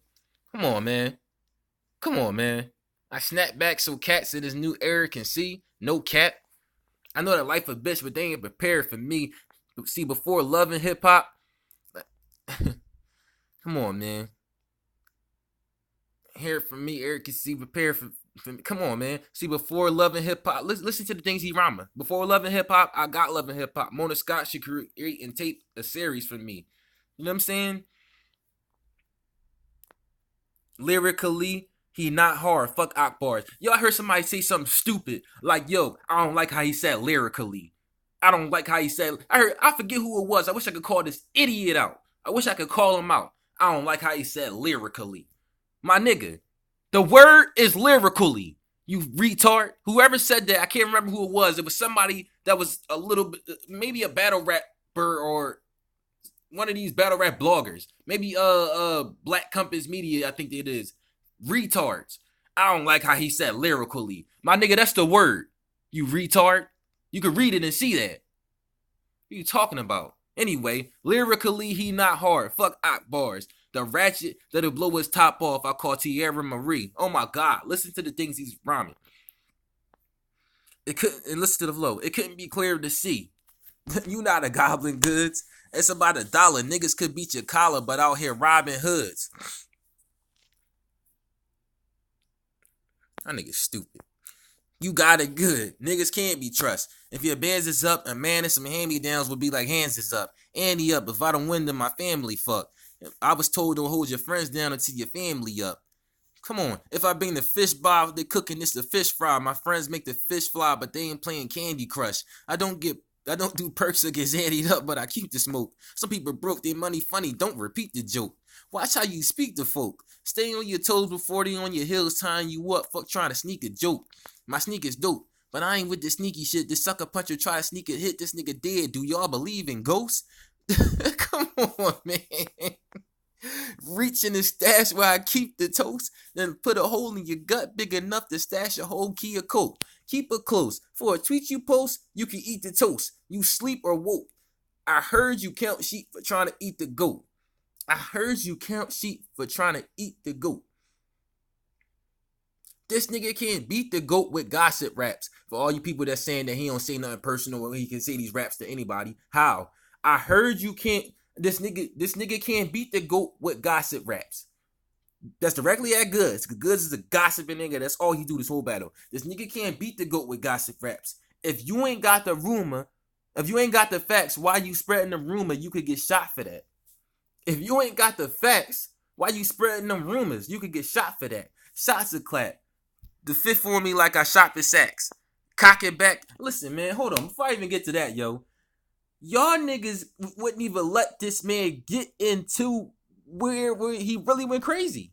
Come on, man. Come on, man. I snap back so cats in this new era can see. No cap. I know that life a bitch, but they ain't prepared for me. See, before loving hip hop. Come on, man. Hear it from me. Eric can see. Prepare for. Come on, man. See, before Love and Hip Hop, listen to the things he rhyming. Before Love and Hip Hop, I got Love and Hip Hop. Mona Scott should create and tape a series for me. You know what I'm saying? Lyrically, he not hard. Fuck Akbars. Yo, I heard somebody say something stupid. Like, yo, I don't like how he said lyrically. I don't like how he said. I forget who it was. I wish I could call this idiot out. I wish I could call him out. I don't like how he said lyrically. My nigga, the word is lyrically. You retard. Whoever said that, I can't remember who it was. It was somebody that was a little bit, maybe a battle rapper or one of these battle rap bloggers. Maybe Black Compass Media, I think it is. Retards. I don't like how he said lyrically. My nigga, that's the word. You retard. You can read it and see that. What are you talking about? Anyway, lyrically, he not hard. Fuck Akbars. The ratchet that'll blow his top off, I call Tierra Marie. Oh my God. Listen to the things he's rhyming. And listen to the flow. It couldn't be clearer to see. You not a goblin, Goodz. It's about $1. Niggas could beat your collar, but out here robbing hoods. That nigga's stupid. You got it good. Niggas can't be trust. If your bands is up, a man and some hand-me-downs would be like hands is up. Andy up. If I don't win, then my family fuck. I was told to hold your friends down until your family up. Come on. If I bring the fish bar, they cooking this the fish fry. My friends make the fish fly, but they ain't playing Candy Crush. I don't do perks that get zandied up, but I keep the smoke. Some people broke their money funny. Don't repeat the joke. Watch how you speak to folk. Stay on your toes before they on your heels tying you up. Fuck trying to sneak a joke. My sneaker's dope, but I ain't with the sneaky shit. This sucker puncher try to sneak a hit. This nigga dead. Do y'all believe in ghosts? Come on, man. Reach in the stash where I keep the toast. Then put a hole in your gut big enough to stash a whole key of coke. Keep it close. For a tweet you post, you can eat the toast. You sleep or woke. I heard you count sheep for trying to eat the goat. I heard you count sheep for trying to eat the goat. This nigga can't beat the GOAT with gossip raps. For all you people that's saying that he don't say nothing personal or he can say these raps to anybody. How? I heard you can't. This nigga can't beat the GOAT with gossip raps. That's directly at Goodz. Goodz is a gossiping nigga. That's all he do this whole battle. This nigga can't beat the GOAT with gossip raps. If you ain't got the rumor, if you ain't got the facts, why you spreading the rumor? You could get shot for that. If you ain't got the facts, why you spreading them rumors? You could get shot for that. Shots a clap. The fifth for me like I shot the sacks. Cock it back. Listen, man, hold on. Before I even get to that, yo. Y'all niggas wouldn't even let this man get into where he really went crazy.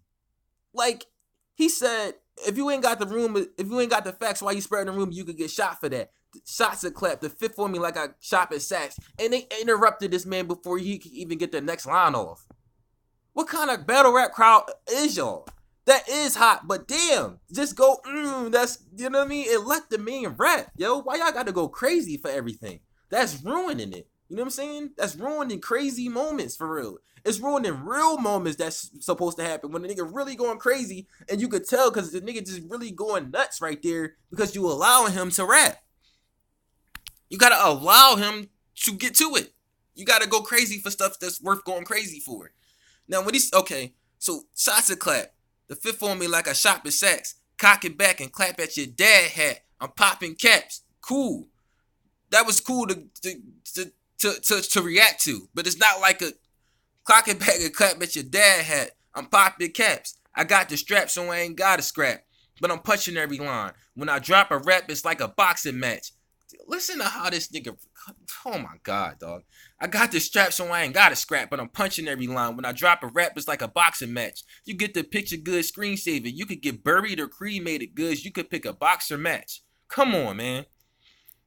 Like, he said, if you ain't got the rumor, if you ain't got the facts, why you spreading the rumor, you could get shot for that. Shots a clap. The fifth for me like I shot at sacks. And they interrupted this man before he could even get the next line off. What kind of battle rap crowd is y'all? That is hot, but damn, just go, that's, you know what I mean? And let the man rap, yo. Why y'all gotta go crazy for everything? That's ruining it. You know what I'm saying? That's ruining crazy moments, for real. It's ruining real moments that's supposed to happen when the nigga really going crazy, and you could tell because the nigga just really going nuts right there because you allowing him to rap. You gotta allow him to get to it. You gotta go crazy for stuff that's worth going crazy for. Now, when he's, okay, so shots a clap. The fifth on me like I shot at sacks. Cock it back and clap at your dad hat. I'm popping caps. Cool. That was cool to react to. But it's not like a clock it back and clap at your dad hat. I'm popping caps. I got the strap so I ain't got a scrap. But I'm punching every line. When I drop a rap, it's like a boxing match. Listen to how this nigga, oh my God, dog. I got the strap so I ain't got a scrap, but I'm punching every line. When I drop a rap, it's like a boxing match. You get the picture, good screensaver. You could get buried or cremated, goods. You could pick a boxer match. Come on, man.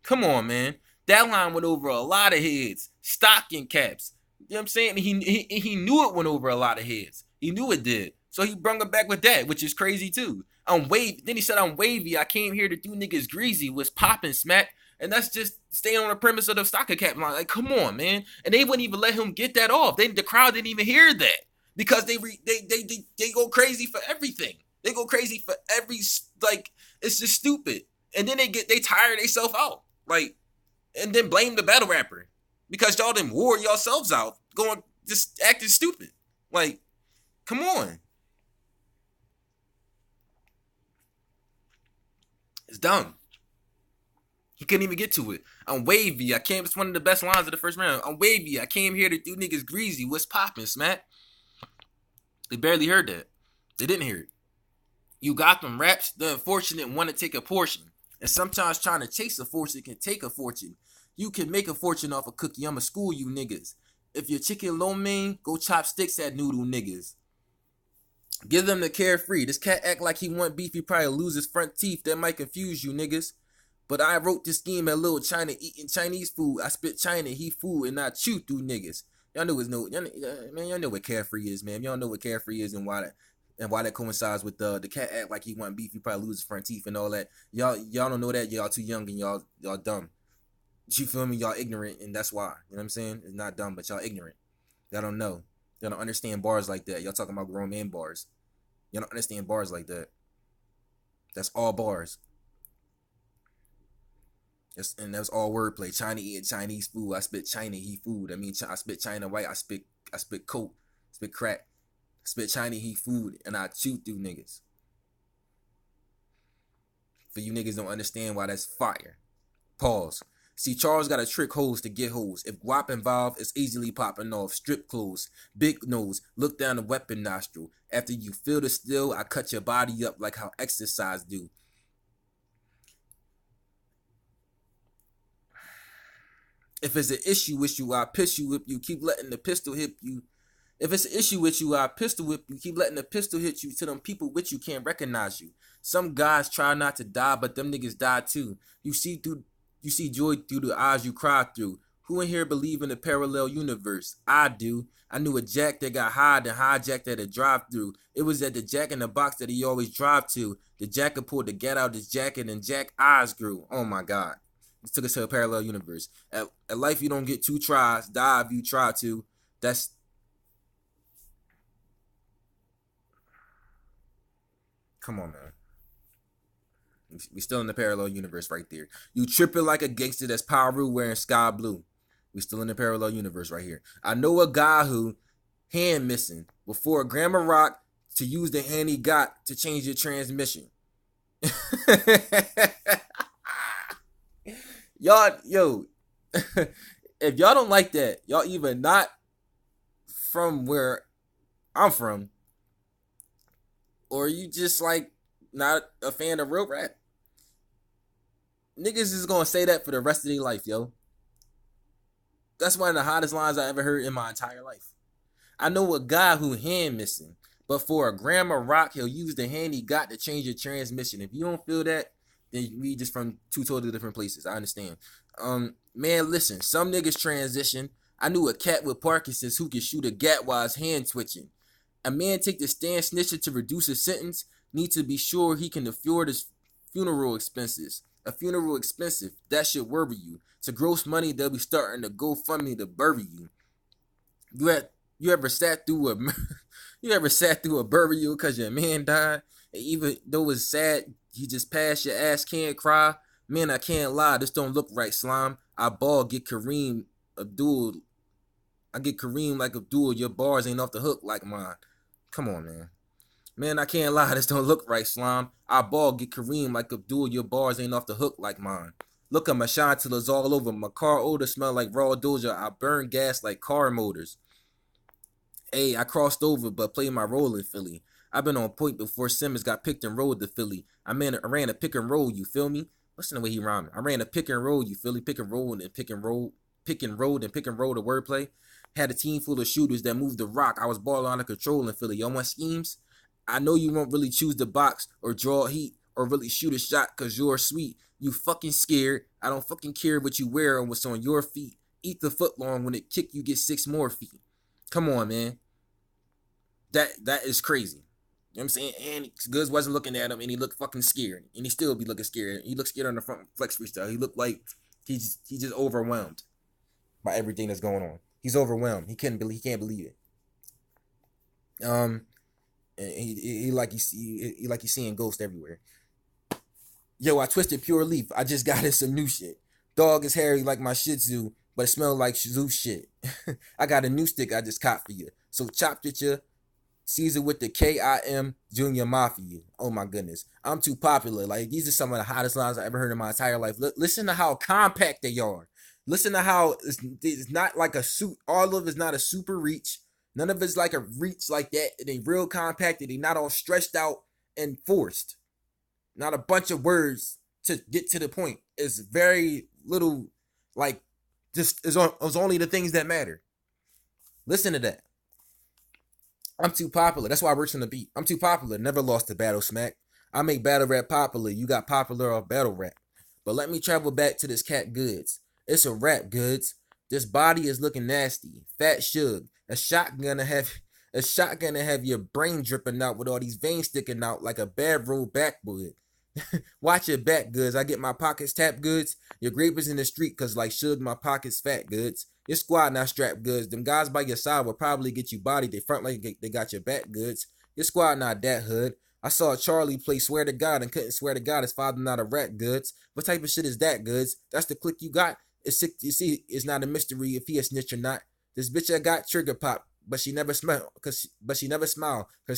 Come on, man. That line went over a lot of heads. Stocking caps. You know what I'm saying? He knew it went over a lot of heads. He knew it did. So he brung it back with that, which is crazy too. I'm wavy. Then he said, I'm wavy. I came here to do niggas greasy. Was popping smack. And that's just staying on the premise of the stocking cap line. Like, come on, man. And they wouldn't even let him get that off. The crowd didn't even hear that because they go crazy for everything. They go crazy for every, like, it's just stupid. And then they tire themselves out, like, and then blame the battle rapper because y'all done wore yourselves out, going just acting stupid. Like, come on. It's dumb. He couldn't even get to it. I'm wavy. I came. It's one of the best lines of the first round. I'm wavy. I came here to do niggas greasy. What's poppin', smack? They barely heard that. They didn't hear it. You got them raps. The unfortunate want to take a portion. And sometimes trying to chase a fortune can take a fortune. You can make a fortune off a cookie. I'ma school you niggas. If your chicken lo mein, go chop sticks at noodle niggas. Give them the carefree. This cat act like he want beef. He probably lose his front teeth. That might confuse you niggas. But I wrote this scheme at Little China eating Chinese food. I spit China, he food, and I chew through niggas. Y'all know y'all know what carefree is, man. Y'all know what carefree is and why that coincides with the cat act like he want beef. He probably lose his front teeth and all that. Y'all don't know that. Y'all too young and y'all dumb. You feel me? Y'all ignorant, and that's why. You know what I'm saying? It's not dumb, but y'all ignorant. Y'all don't know. Y'all don't understand bars like that. Y'all talking about grown man bars. Y'all don't understand bars like that. That's all bars. And that's all wordplay. China eating Chinese food. I spit China, he food. I mean, I spit China white. I spit coke. Spit crack. I spit China, he food. And I chew through niggas. For you niggas don't understand why that's fire. Pause. See, Charles got to trick hoes to get hoes. If guap involved, it's easily popping off. Strip clothes, big nose, look down the weapon nostril. After you feel the still, I cut your body up like how exercise do. If it's an issue with you, I'll piss you if you keep letting the pistol hit you. If it's an issue with you, I'll pistol whip you. Keep letting the pistol hit you till them people with you can't recognize you. Some guys try not to die, but them niggas die too. You see joy through the eyes you cry through. Who in here believe in a parallel universe? I do. I knew a jack that got high and hijacked at a drive-through. It was at the Jack in the Box that he always drive to. The jacker pulled the gat out of his jacket and Jack eyes grew. Oh my God. It took us to a parallel universe. At life, you don't get 2 tries. Die if you try to. That's... Come on, man. We still in the parallel universe right there. You tripping like a gangster that's Pyru wearing sky blue. We still in the parallel universe right here. I know a guy who hand missing before a gram of rock to use the hand he got to change your transmission. Y'all, yo, if y'all don't like that, y'all either not from where I'm from, or you just like not a fan of real rap. Niggas is gonna say that for the rest of their life, yo. That's one of the hottest lines I ever heard in my entire life. I know a guy who hand missing, but for a gram of rock, he'll use the hand he got to change your transmission. If you don't feel that, then we just from 2 totally different places. I understand. Man, listen, some niggas transition. I knew a cat with Parkinson's who could shoot a gat while his hand twitching. A man take the stand snitching to reduce his sentence. Need to be sure he can afford his funeral expenses. A funeral expensive, that should worry you. To gross money, they'll be starting to GoFundMe to bury you. You ever sat through a burial because your man died? And even though it's sad, he just passed, your ass can't cry. Man, I can't lie, this don't look right, slime. I ball, get Kareem Abdul. I get Kareem like Abdul. Your bars ain't off the hook like mine. Come on, man. Man, I can't lie, this don't look right, slime. I ball, get Kareem like Abdul. Your bars ain't off the hook like mine. Look at my shine till it's all over. My car odor smell like raw doja. I burn gas like car motors. Hey, I crossed over but played my role in Philly. I've been on point before Simmons got picked and rolled to Philly. I ran a pick and roll, you feel me? Listen to the way he rhyming. I ran a pick and roll, you feel me? Pick and roll and pick and roll. Pick and roll and pick and roll the wordplay. Had a team full of shooters that moved the rock. I was balling out of control in Philly. Y'all want schemes? I know you won't really choose the box or draw heat or really shoot a shot because you're sweet. You fucking scared. I don't fucking care what you wear or what's on your feet. Eat the foot long. When it kick, you get 6 more feet. Come on, man. That is crazy. You know what I'm saying? And Goodz wasn't looking at him and he looked fucking scared. And he still be looking scared. He looked scared on the front flex freestyle. He looked like he's just overwhelmed by everything that's going on. He's overwhelmed. He can't believe it. And he like he's seeing ghosts everywhere. Yo, I twisted pure leaf. I just got in some new shit. Dog is hairy like my Shih Tzu, but it smells like zoo shit. I got a new stick I just caught for you. So chopped at you. Caesar with the KIM Junior Mafia. Oh my goodness. I'm too popular. Like, these are some of the hottest lines I ever heard in my entire life. Listen to how compact they are. Listen to how it's not like a suit. All of it's not a super reach. None of it's like a reach like that. They real compacted. They not all stretched out and forced. Not a bunch of words to get to the point. It's very little, like, just it's only the things that matter. Listen to that. I'm too popular. That's why I works on the beat. I'm too popular. Never lost a battle smack. I make battle rap popular. You got popular off battle rap. But let me travel back to this cat Goodz. It's a rap, Goodz. This body is looking nasty. Fat Suge. A shotgun to have your brain dripping out with all these veins sticking out like a bad roll backwood. Watch your back, Goodz. I get my pockets tapped, Goodz. Your grape is in the street cause like Suge, my pockets fat, Goodz. Your squad not strapped, Goodz. Them guys by your side will probably get you bodied. They front like they got your back, Goodz. Your squad not that hood. I saw Charlie play Swear to God and couldn't swear to God his father not a rat, Goodz. What type of shit is that, Goodz? That's the click you got. It's sick. You see, it's not a mystery if he a snitch or not. This bitch I got trigger pop, but she never smiled cause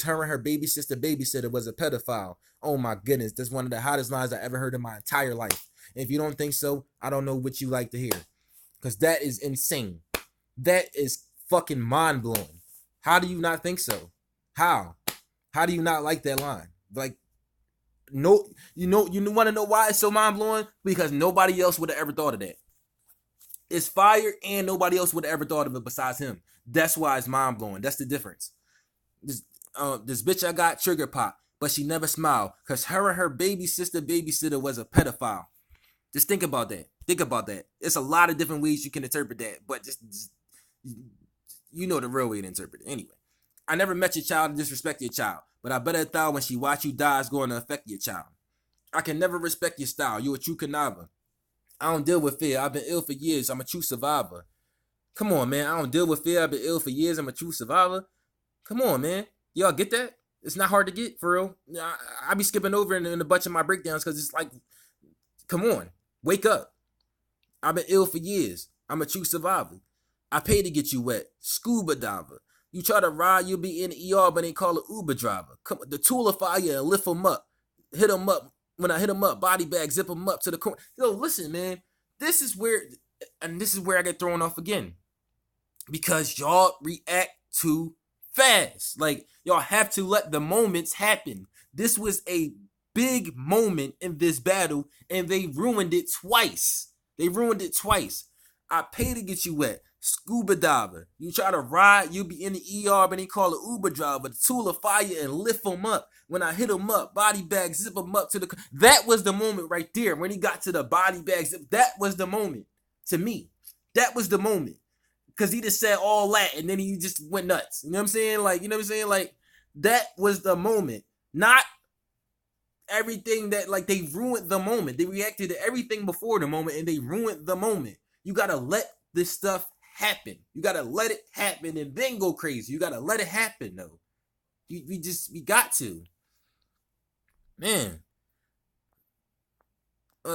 her and her baby sister babysitter was a pedophile. Oh my goodness, that's one of the hottest lines I ever heard in my entire life. And if you don't think so, I don't know what you like to hear. Cause that is insane. That is fucking mind blowing. How do you not think so? How? How do you not like that line? Like, no, you want to know why it's so mind blowing? Because nobody else would have ever thought of that. It's fire, and nobody else would have ever thought of it besides him. That's why it's mind blowing. That's the difference. This bitch I got trigger pop, but she never smiled because her and her baby sister babysitter was a pedophile. Just think about that. Think about that. It's a lot of different ways you can interpret that, but just you know the real way to interpret it. Anyway, I never met your child and disrespect your child, but I bet a thou when she watch you die is going to affect your child. I can never respect your style. You a true conniver. I don't deal with fear. I've been ill for years. I'm a true survivor. Come on, man. I don't deal with fear. I've been ill for years. I'm a true survivor. Come on, man. Y'all get that? It's not hard to get, for real. I be skipping over in a bunch of my breakdowns because it's like, come on. Wake up. I've been ill for years. I'm a true survivor. I pay to get you wet. Scuba diver. You try to ride, you'll be in the ER, but they call it Uber driver. Come, the tool of fire and lift them up. Hit them up. When I hit them up, body bag, zip them up to the corner. Yo, listen, man. This is where I get thrown off again. Because y'all react too fast. Like, y'all have to let the moments happen. This was a big moment in this battle, and they ruined it twice. I pay to get you wet. Scuba diver. You try to ride, you'll be in the ER, but they call it Uber driver. The tool of fire and lift them up. When I hit them up, body bag, zip them up to the... That was the moment right there. When he got to the body bag, that was the moment. To me. That was the moment. Because he just said all that, and then he just went nuts. You know what I'm saying? Like, you know what I'm saying? Like, that was the moment. Not everything that, like, they ruined the moment. They reacted to everything before the moment, and they ruined the moment. You got to let this stuff happen. You got to let it happen and then go crazy. You got to let it happen, though. We got to. Man.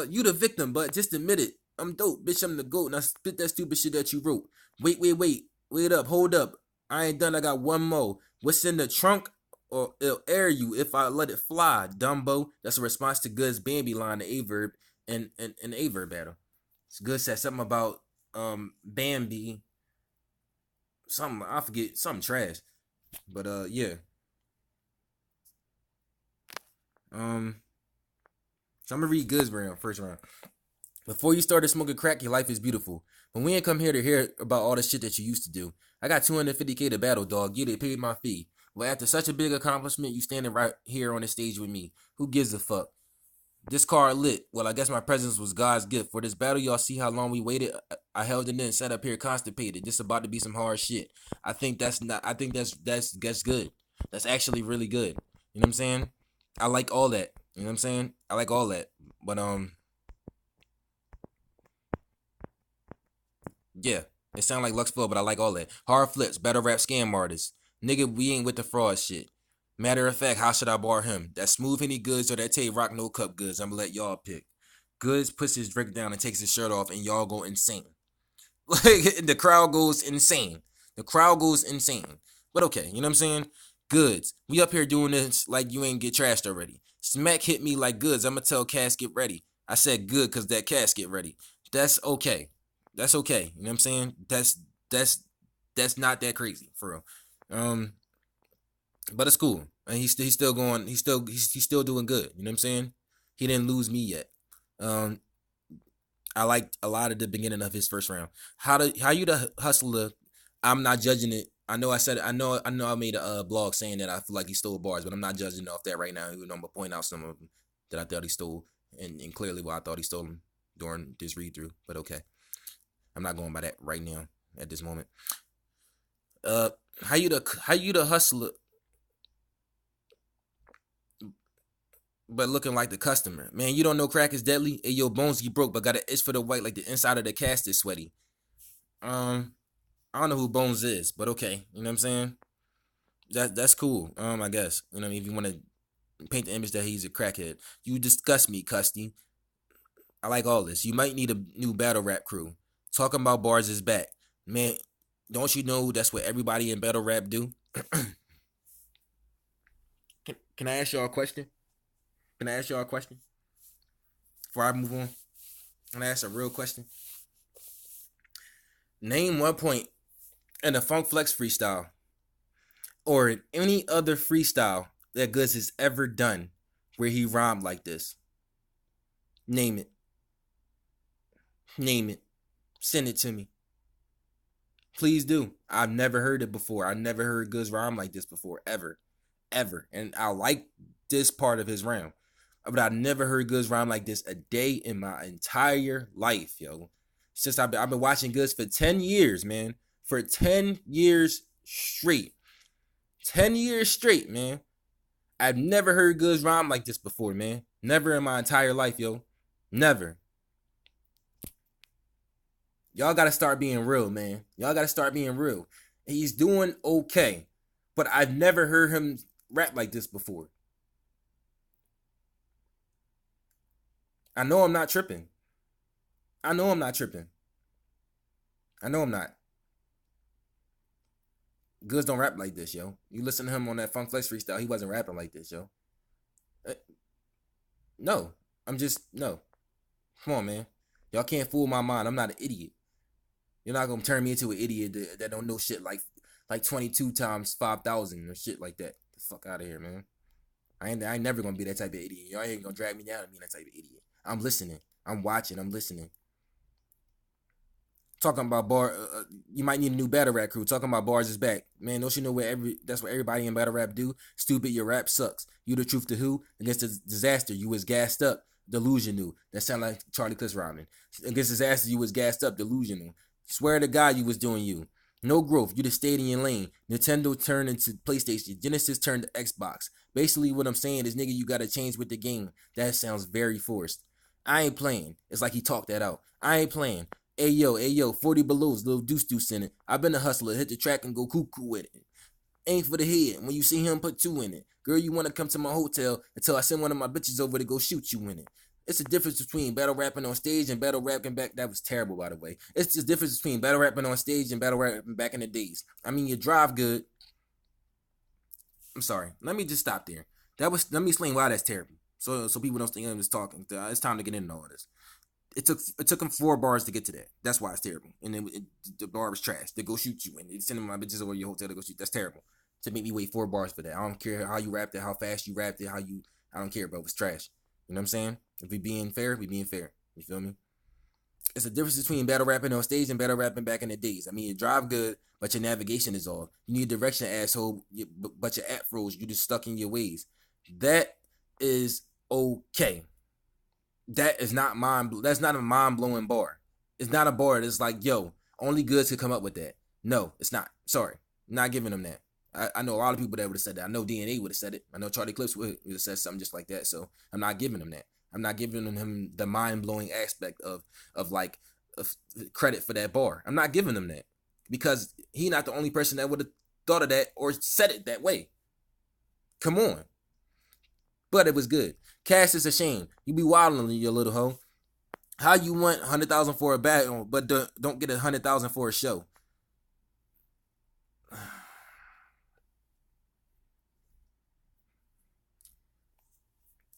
You the victim, but just admit it. I'm dope, bitch. I'm the GOAT. Now spit that stupid shit that you wrote. Wait up, hold up. I ain't done. I got one more. What's in the trunk? Or it'll air you if I let it fly, Dumbo. That's a response to Goodz Bambi line, the A-verb, and the A-verb battle. It's good. Said something about Bambi. Something I forget. Something trash. But yeah. So I'm gonna read Goodz round, first round. Before you started smoking crack, your life is beautiful. But we ain't come here to hear about all the shit that you used to do. I got $250K to battle, dog. Yeah, they paid my fee. But after such a big accomplishment, you standing right here on the stage with me. Who gives a fuck? This card lit. Well, I guess my presence was God's gift. For this battle, y'all see how long we waited? I held it in, sat up here constipated. This about to be some hard shit. I think that's good. That's actually really good. You know what I'm saying? I like all that. You know what I'm saying? I like all that. But yeah, it sound like Lux Flow, but I like all that. Hard flips, battle rap scam artists. Nigga, we ain't with the fraud shit. Matter of fact, how should I bar him? That Smooth Any Goods or that Tay Rock No Cup Goods? I'm gonna let y'all pick. Goodz puts his drink down and takes his shirt off, and y'all go insane. Like, the crowd goes insane. But okay, you know what I'm saying? Goodz, we up here doing this like you ain't get trashed already. Smack hit me like Goodz. I'ma tell Cass get ready. I said good because that Cass get ready. That's okay. That's okay. You know what I'm saying? That's not that crazy for real. But it's cool. And he's still going. He's still doing good. You know what I'm saying? He didn't lose me yet. I liked a lot of the beginning of his first round. How you the hustler? I'm not judging it. I know I said it. I know I made a blog saying that I feel like he stole bars, but I'm not judging off that right now. Even though I'm gonna point out some of them that I thought he stole, and clearly why I thought he stole them during this read through. But okay, I'm not going by that right now at this moment. How you the hustler, but looking like the customer? Man, you don't know crack is deadly. Hey, yo, bones you broke, but got an itch for the white like the inside of the cast is sweaty. I don't know who Bones is, but okay. You know what I'm saying? That's cool. I guess. You know, if you want to paint the image that he's a crackhead. You disgust me, Custy. I like all this. You might need a new battle rap crew. Talking about bars is back. Man, don't you know that's what everybody in battle rap do? Can I ask y'all a question? Can I ask y'all a question? Before I move on, can I ask a real question? Name one point in a Funk Flex freestyle or in any other freestyle that Goodz has ever done where he rhymed like this. Name it. Name it. Send it to me. Please do. I've never heard it before. I never heard Goodz rhyme like this before. Ever. And I like this part of his round. But I never heard Goodz rhyme like this a day in my entire life, yo. Since I've been watching Goodz for 10 years, man. For 10 years straight. 10 years straight, man. I've never heard Goodz rhyme like this before, man. Never in my entire life, yo. Never. Y'all gotta start being real, man. Y'all gotta start being real. He's doing okay. But I've never heard him rap like this before. I know I'm not tripping. I know I'm not. Goodz don't rap like this, yo. You listen to him on that Funk Flex freestyle, he wasn't rapping like this, yo. No. No. Come on, man. Y'all can't fool my mind. I'm not an idiot. You're not gonna turn me into an idiot that don't know shit like 22 times 5,000 or shit like that. The fuck out of here, man. I ain't never gonna be that type of idiot. Y'all ain't gonna drag me down and be that type of idiot. I'm listening. I'm watching. I'm listening. Talking about you might need a new battle rap crew. Talking about bars is back. Man, don't you know that's what everybody in battle rap do? Stupid, your rap sucks. You the truth to who? Against the disaster, you was gassed up. Delusional. That sound like Charlie Clips rhyming. Against disaster, you was gassed up. Delusional. Swear to God you was doing you. No growth. You just stayed in your lane. Nintendo turned into PlayStation. Genesis turned to Xbox. Basically what I'm saying is, nigga, you gotta change with the game. That sounds very forced. I ain't playing. It's like he talked that out. I ain't playing. Ayo, 40 belows, little deuce in it. I been a hustler, hit the track and go cuckoo with it. Ain't for the head, when you see him put 2 in it. Girl, you wanna come to my hotel until I send one of my bitches over to go shoot you in it. It's a difference between battle rapping on stage and battle rapping back. That was terrible, by the way. It's just difference between battle rapping on stage and battle rapping back in the days. I mean, you drive good. I'm sorry. Let me just stop there. Let me explain why that's terrible. So people don't think I'm just talking. It's time to get into all this. It took him 4 bars to get to that. That's why it's terrible. And then the bar was trash. They go shoot you, and they send my bitches over your hotel to go shoot. That's terrible. To make me wait 4 bars for that. I don't care how you rapped it, how fast you rapped it, I don't care, bro. It's trash. You know what I'm saying? If we being fair, we being fair. You feel me? It's a difference between battle rapping on stage and battle rapping back in the days. I mean, you drive good, but your navigation is off. You need direction, asshole, but your app froze. You just stuck in your ways. That is okay. That's not a mind-blowing bar. It's not a bar that's like, yo, only Goodz could come up with that. No, it's not. Sorry. I'm not giving them that. I know a lot of people that would have said that. I know DNA would have said it. I know Charlie Clips would have said something just like that. So I'm not giving him that. I'm not giving him the mind-blowing aspect of credit for that bar. I'm not giving him that. Because he not the only person that would have thought of that or said it that way. Come on. But it was good. Cass is a shame. You be wilding, you little hoe. How you want 100,000 for a battle, but don't get 100,000 for a show?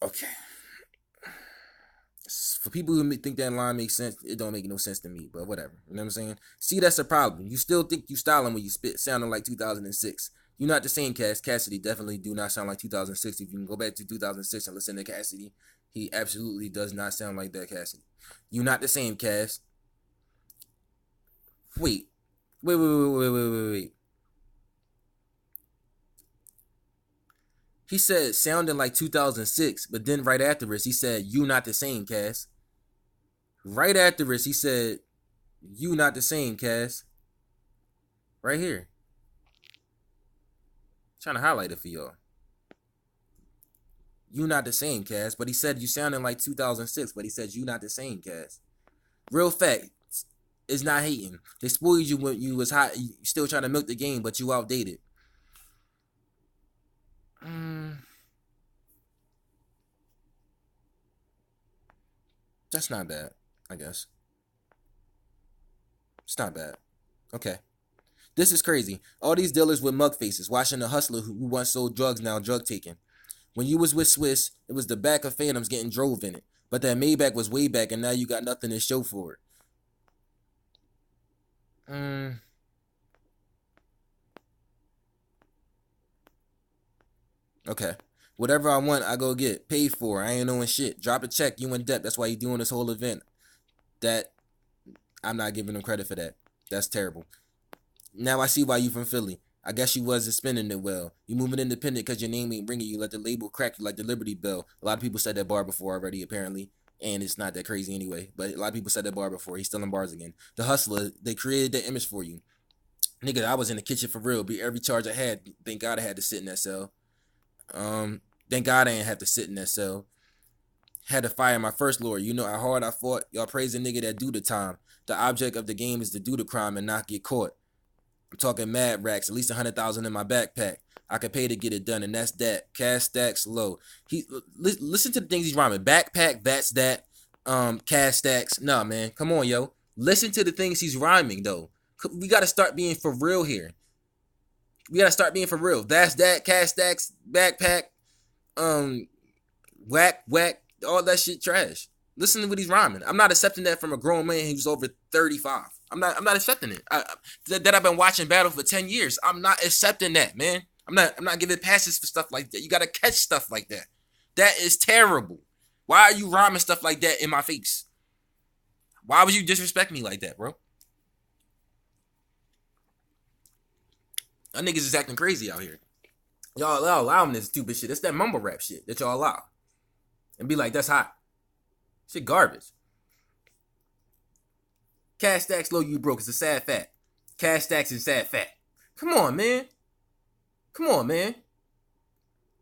Okay. For people who think that line makes sense, it don't make no sense to me, but whatever. You know what I'm saying? See, that's a problem. You still think you styling when you spit, sounding like 2006. You're not the same Cassidy definitely do not sound like 2006. If you can go back to 2006 and listen to Cassidy, he absolutely does not sound like that Cassidy. You're not the same Cass. Wait. He said sounding like 2006, but then right after this, he said, you not the same, Cass. Right after this, he said, you not the same, Cass. Right here. Trying to highlight it for y'all. You not the same, Cass. But he said you sounding like 2006, but he said you not the same, Cass. Real fact is not hating. They spoiled you when you was hot. You still trying to milk the game, but you outdated. That's not bad, I guess. It's not bad. Okay. This is crazy. All these dealers with mug faces, watching the hustler who once sold drugs now drug taking. When you was with Swiss, it was the back of Phantoms getting drove in it. But that Maybach was way back and now you got nothing to show for it. Okay. Whatever I want, I go get. Paid for. I ain't knowing shit. Drop a check, you in debt. That's why you doing this whole event. That, I'm not giving them credit for that. That's terrible. Now I see why you from Philly. I guess you wasn't spending it well. You moving independent because your name ain't ringing. You let the label crack you like the Liberty Bell. A lot of people said that bar before already, apparently. And it's not that crazy anyway. But a lot of people said that bar before. He's still in bars again. The hustler, they created that image for you. Nigga, I was in the kitchen for real. Be every charge I had. Thank God I had to sit in that cell. Thank God I ain't have to sit in that cell. Had to fire my first lawyer. You know how hard I fought. Y'all praise a nigga that do the time. The object of the game is to do the crime and not get caught. I'm talking mad racks, at least 100,000 in my backpack. I could pay to get it done, and that's that. Cash stacks low. Listen to the things he's rhyming. Backpack, that's that. Cash stacks. Nah, man, come on, yo. Listen to the things he's rhyming though. We gotta start being for real here. We gotta start being for real. That's that. Cash stacks, backpack, whack, all that shit trash. Listen to what he's rhyming. I'm not accepting that from a grown man who's over 35. I'm not accepting it. That I've been watching battle for 10 years. I'm not accepting that, man. I'm not giving passes for stuff like that. You gotta catch stuff like that. That is terrible. Why are you rhyming stuff like that in my face? Why would you disrespect me like that, bro? Y'all niggas is acting crazy out here. Y'all allowing this stupid shit. It's that mumble rap shit that y'all allow. And be like, that's hot. Shit garbage. Cash stacks low, you broke. It's a sad fact. Cash stacks is sad fact. Come on, man.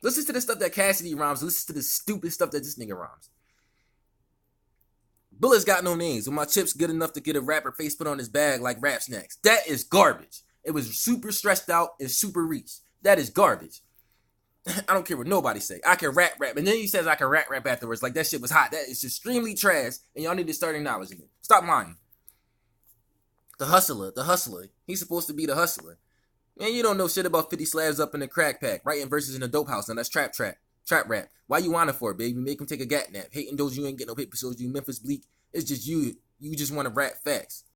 Listen to the stuff that Cassidy rhymes. Listen to the stupid stuff that this nigga rhymes. Bullets got no names. When my chips good enough to get a rapper face put on his bag like rap snacks. That is garbage. It was super stressed out and super reach. That is garbage. I don't care what nobody say. I can rap. And then he says I can rap afterwards. Like that shit was hot. That is extremely trash. And y'all need to start acknowledging it. Stop lying. The hustler. He's supposed to be the hustler. Man, you don't know shit about 50 slabs up in the crack pack. Writing verses in a dope house. Now that's trap rap. Why you whining for it, baby? Make him take a gat nap. Hating those you ain't get no paper, so you Memphis bleak. It's just you. You just want to rap facts.